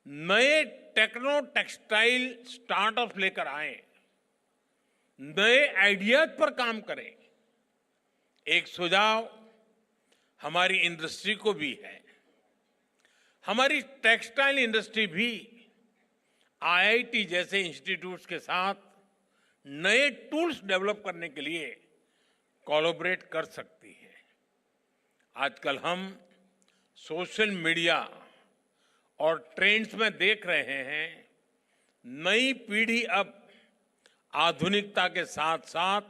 नए टेक्नो टेक्सटाइल स्टार्टअप लेकर आए, नए आइडियाज पर काम करें। एक सुझाव हमारी इंडस्ट्री को भी है। हमारी टेक्सटाइल इंडस्ट्री भी आईआईटी जैसे इंस्टीट्यूट्स के साथ नए टूल्स डेवलप करने के लिए कोलैबोरेट कर सकती है। आजकल हम सोशल मीडिया और ट्रेंड्स में देख रहे हैं, नई पीढ़ी अब आधुनिकता के साथ साथ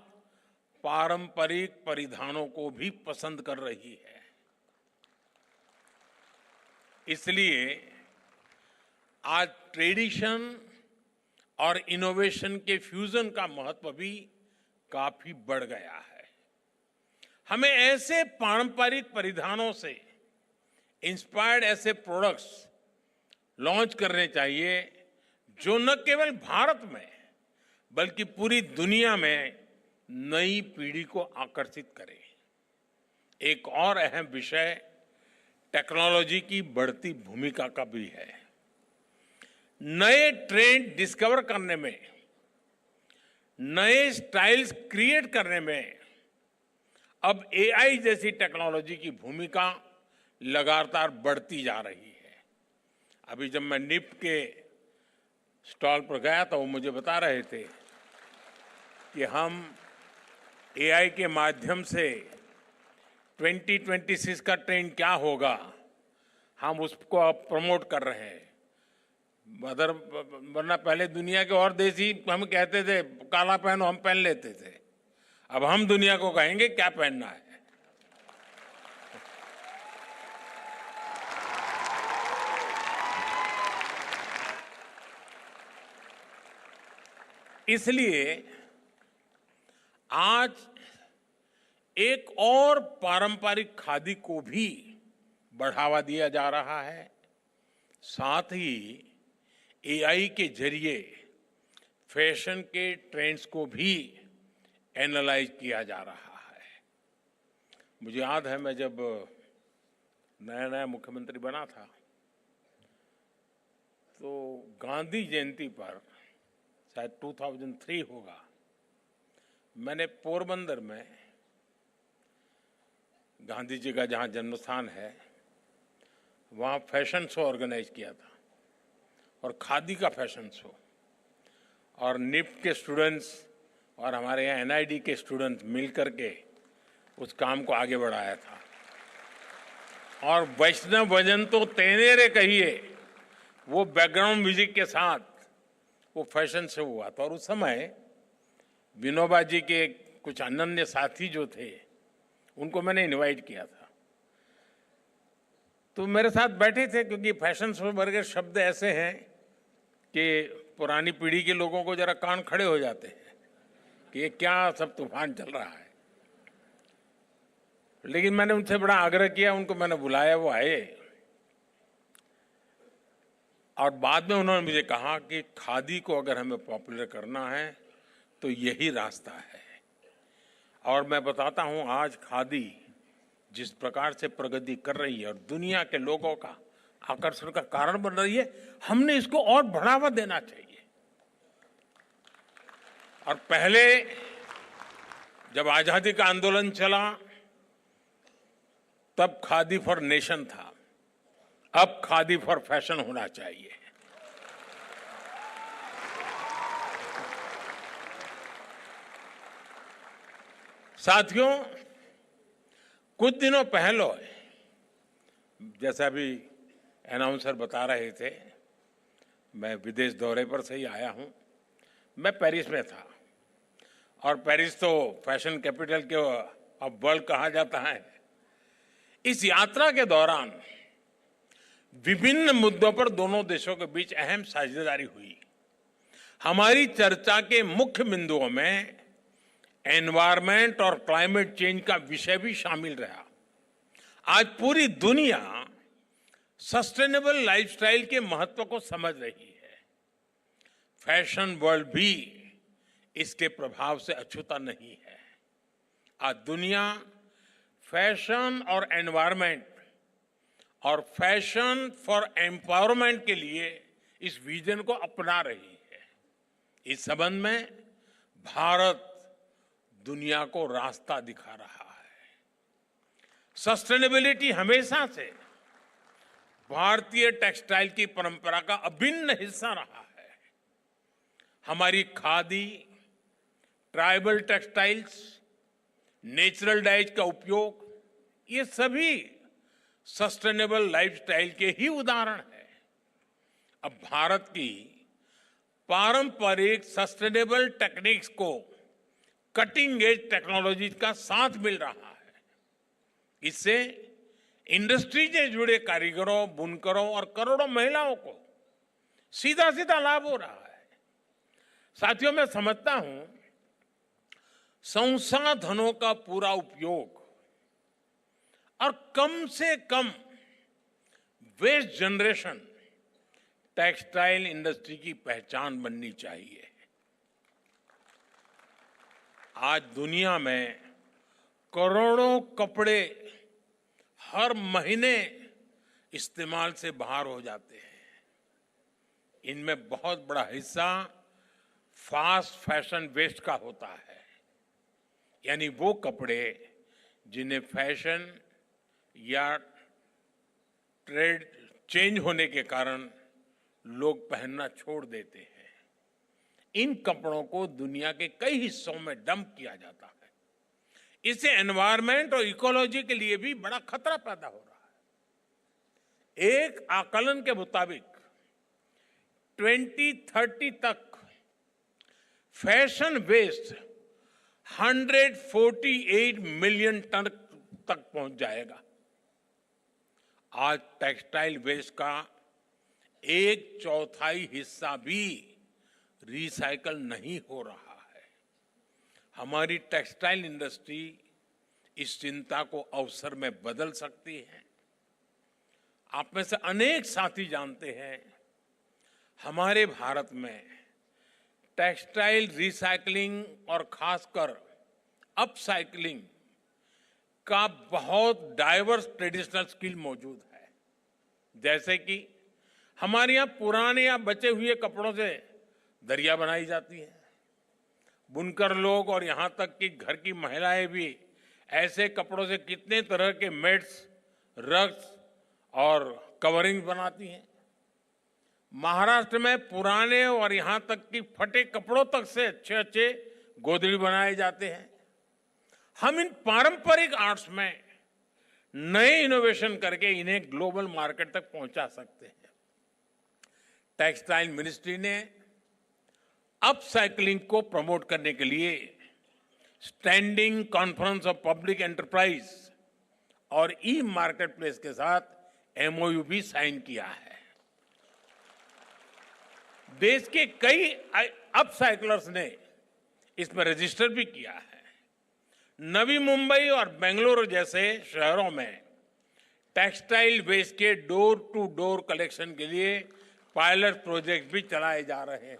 पारंपरिक परिधानों को भी पसंद कर रही है। इसलिए आज ट्रेडिशन और इनोवेशन के फ्यूजन का महत्व भी काफी बढ़ गया है। हमें ऐसे पारंपरिक परिधानों से इंस्पायर्ड ऐसे प्रोडक्ट्स लॉन्च करने चाहिए जो न केवल भारत में बल्कि पूरी दुनिया में नई पीढ़ी को आकर्षित करे। एक और अहम विषय टेक्नोलॉजी की बढ़ती भूमिका का भी है। नए ट्रेंड डिस्कवर करने में, नए स्टाइल्स क्रिएट करने में अब एआई जैसी टेक्नोलॉजी की भूमिका लगातार बढ़ती जा रही है। अभी जब मैं निफ्ट के स्टॉल पर गया तो वो मुझे बता रहे थे कि हम एआई के माध्यम से 2026 का ट्रेंड क्या होगा, हम उसको अब प्रमोट कर रहे हैं। वरना पहले दुनिया के और देश ही हम कहते थे काला पहनो, हम पहन लेते थे। अब हम दुनिया को कहेंगे क्या पहनना है। इसलिए आज एक और पारंपरिक खादी को भी बढ़ावा दिया जा रहा है। साथ ही एआई के जरिए फैशन के ट्रेंड्स को भी एनालाइज किया जा रहा है। मुझे याद है मैं जब नया नया मुख्यमंत्री बना था तो गांधी जयंती पर शायद 2003 होगा, मैंने पोरबंदर में गांधी जी का जहां जन्म स्थान है वहां फैशन शो ऑर्गेनाइज किया था और खादी का फैशन शो, और निफ्ट के स्टूडेंट्स और हमारे यहाँ एनआईडी के स्टूडेंट्स मिलकर के उस काम को आगे बढ़ाया था। और वैष्णव भजन तो तेनेरे कहिए, वो बैकग्राउंड म्यूजिक के साथ वो फैशन शो हुआ था। और उस समय विनोबा जी के कुछ अनन्य साथी जो थे उनको मैंने इनवाइट किया था, तो मेरे साथ बैठे थे, क्योंकि फैशन शो वर्गे शब्द ऐसे हैं कि पुरानी पीढ़ी के लोगों को जरा कान खड़े हो जाते हैं कि ये क्या सब तूफान चल रहा है। लेकिन मैंने उनसे बड़ा आग्रह किया, उनको मैंने बुलाया, वो आए और बाद में उन्होंने मुझे कहा कि खादी को अगर हमें पॉपुलर करना है तो यही रास्ता है। और मैं बताता हूं आज खादी जिस प्रकार से प्रगति कर रही है और दुनिया के लोगों का आकर्षण का कारण बन रही है, हमने इसको और बढ़ावा देना चाहिए। और पहले जब आजादी का आंदोलन चला तब खादी फॉर नेशन था, अब खादी फॉर फैशन होना चाहिए। साथियों, कुछ दिनों पहले जैसा अभी अनाउंसर बता रहे थे, मैं विदेश दौरे पर से ही आया हूं। मैं पेरिस में था और पेरिस तो फैशन कैपिटल के ऑफ वर्ल्ड कहा जाता है। इस यात्रा के दौरान विभिन्न मुद्दों पर दोनों देशों के बीच अहम साझेदारी हुई। हमारी चर्चा के मुख्य बिंदुओं में एनवायरनमेंट और क्लाइमेट चेंज का विषय भी शामिल रहा। आज पूरी दुनिया सस्टेनेबल लाइफस्टाइल के महत्व को समझ रही है। फैशन वर्ल्ड भी इसके प्रभाव से अछूता नहीं है। आज दुनिया फैशन और एनवायरनमेंट और फैशन फॉर एम्पावरमेंट के लिए इस विजन को अपना रही है। इस संबंध में भारत दुनिया को रास्ता दिखा रहा है। सस्टेनेबिलिटी हमेशा से भारतीय टेक्सटाइल की परंपरा का अभिन्न हिस्सा रहा है। हमारी khadi, tribal textiles, natural dyes का उपयोग, ये सभी सस्टेनेबल लाइफस्टाइल के ही उदाहरण है। अब भारत की पारंपरिक सस्टेनेबल टेक्निक्स को कटिंग एज टेक्नोलॉजी का साथ मिल रहा है। इससे इंडस्ट्री से जुड़े कारीगरों, बुनकरों और करोड़ों महिलाओं को सीधा सीधा लाभ हो रहा है। साथियों, मैं समझता हूं संसाधनों का पूरा उपयोग और कम से कम वेस्ट जनरेशन टेक्सटाइल इंडस्ट्री की पहचान बननी चाहिए। आज दुनिया में करोड़ों कपड़े हर महीने इस्तेमाल से बाहर हो जाते हैं। इनमें बहुत बड़ा हिस्सा फास्ट फैशन वेस्ट का होता है, यानी वो कपड़े जिन्हें फैशन या ट्रेंड चेंज होने के कारण लोग पहनना छोड़ देते हैं। इन कपड़ों को दुनिया के कई हिस्सों में डंप किया जाता है। इससे एनवायरनमेंट और इकोलॉजी के लिए भी बड़ा खतरा पैदा हो रहा है। एक आकलन के मुताबिक 2030 तक फैशन वेस्ट 148 मिलियन टन तक पहुंच जाएगा। आज टेक्सटाइल वेस्ट का 1/4 हिस्सा भी रिसाइकल नहीं हो रहा है। हमारी टेक्सटाइल इंडस्ट्री इस चिंता को अवसर में बदल सकती है। आप में से अनेक साथी जानते हैं, हमारे भारत में टेक्सटाइल रिसाइकलिंग और खासकर अपसाइकलिंग का बहुत डाइवर्स ट्रेडिशनल स्किल मौजूद है। जैसे कि हमारे यहाँ पुराने या बचे हुए कपड़ों से दरिया बनाई जाती है। बुनकर लोग और यहाँ तक कि घर की महिलाएं भी ऐसे कपड़ों से कितने तरह के मैट्स, रग्स और कवरिंग बनाती हैं। महाराष्ट्र में पुराने और यहाँ तक कि फटे कपड़ों तक से अच्छे अच्छे गोदड़ी बनाए जाते हैं। हम इन पारंपरिक आर्ट्स में नए इनोवेशन करके इन्हें ग्लोबल मार्केट तक पहुंचा सकते हैं। टेक्सटाइल मिनिस्ट्री ने अपसाइक्लिंग को प्रमोट करने के लिए standing conference of public enterprise और ई मार्केट प्लेस के साथ एमओयू भी साइन किया है। देश के कई अपसाइक्लर्स ने इसमें रजिस्टर भी किया है। नवी मुंबई और बेंगलुरु जैसे शहरों में टेक्सटाइल वेस्ट के डोर टू डोर कलेक्शन के लिए पायलट प्रोजेक्ट भी चलाए जा रहे हैं।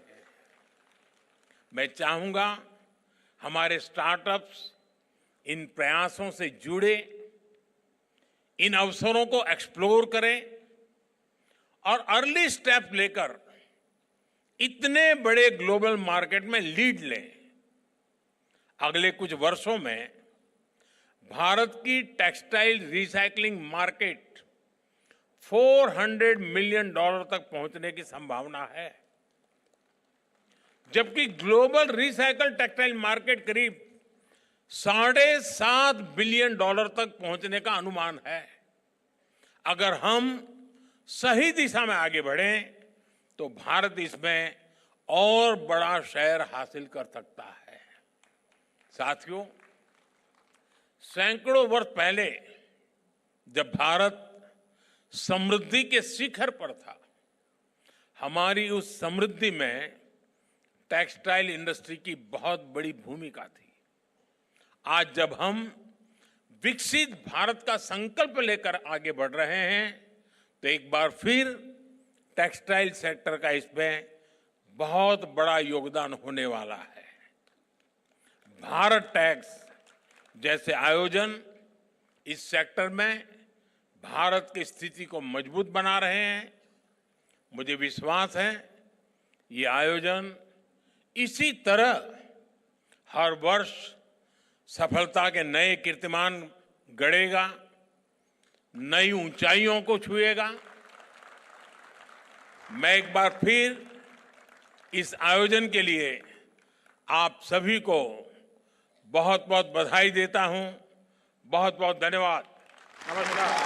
मैं चाहूंगा हमारे स्टार्टअप्स इन प्रयासों से जुड़े, इन अवसरों को एक्सप्लोर करें और अर्ली स्टेप लेकर इतने बड़े ग्लोबल मार्केट में लीड लें। अगले कुछ वर्षों में भारत की टेक्सटाइल रिसाइकलिंग मार्केट $400 मिलियन तक पहुंचने की संभावना है, जबकि ग्लोबल रिसाइकल टेक्सटाइल मार्केट करीब $7.5 बिलियन तक पहुंचने का अनुमान है। अगर हम सही दिशा में आगे बढ़ें तो भारत इसमें और बड़ा शेयर हासिल कर सकता है। साथियों, सैकड़ों वर्ष पहले जब भारत समृद्धि के शिखर पर था, हमारी उस समृद्धि में टेक्सटाइल इंडस्ट्री की बहुत बड़ी भूमिका थी। आज जब हम विकसित भारत का संकल्प लेकर आगे बढ़ रहे हैं, तो एक बार फिर टेक्सटाइल सेक्टर का इसमें बहुत बड़ा योगदान होने वाला है। भारत टैक्स जैसे आयोजन इस सेक्टर में भारत की स्थिति को मजबूत बना रहे हैं। मुझे विश्वास है ये आयोजन इसी तरह हर वर्ष सफलता के नए कीर्तिमान गढ़ेगा, नई ऊंचाइयों को छुएगा। मैं एक बार फिर इस आयोजन के लिए आप सभी को बहुत बहुत बधाई देता हूं। बहुत बहुत धन्यवाद। नमस्कार।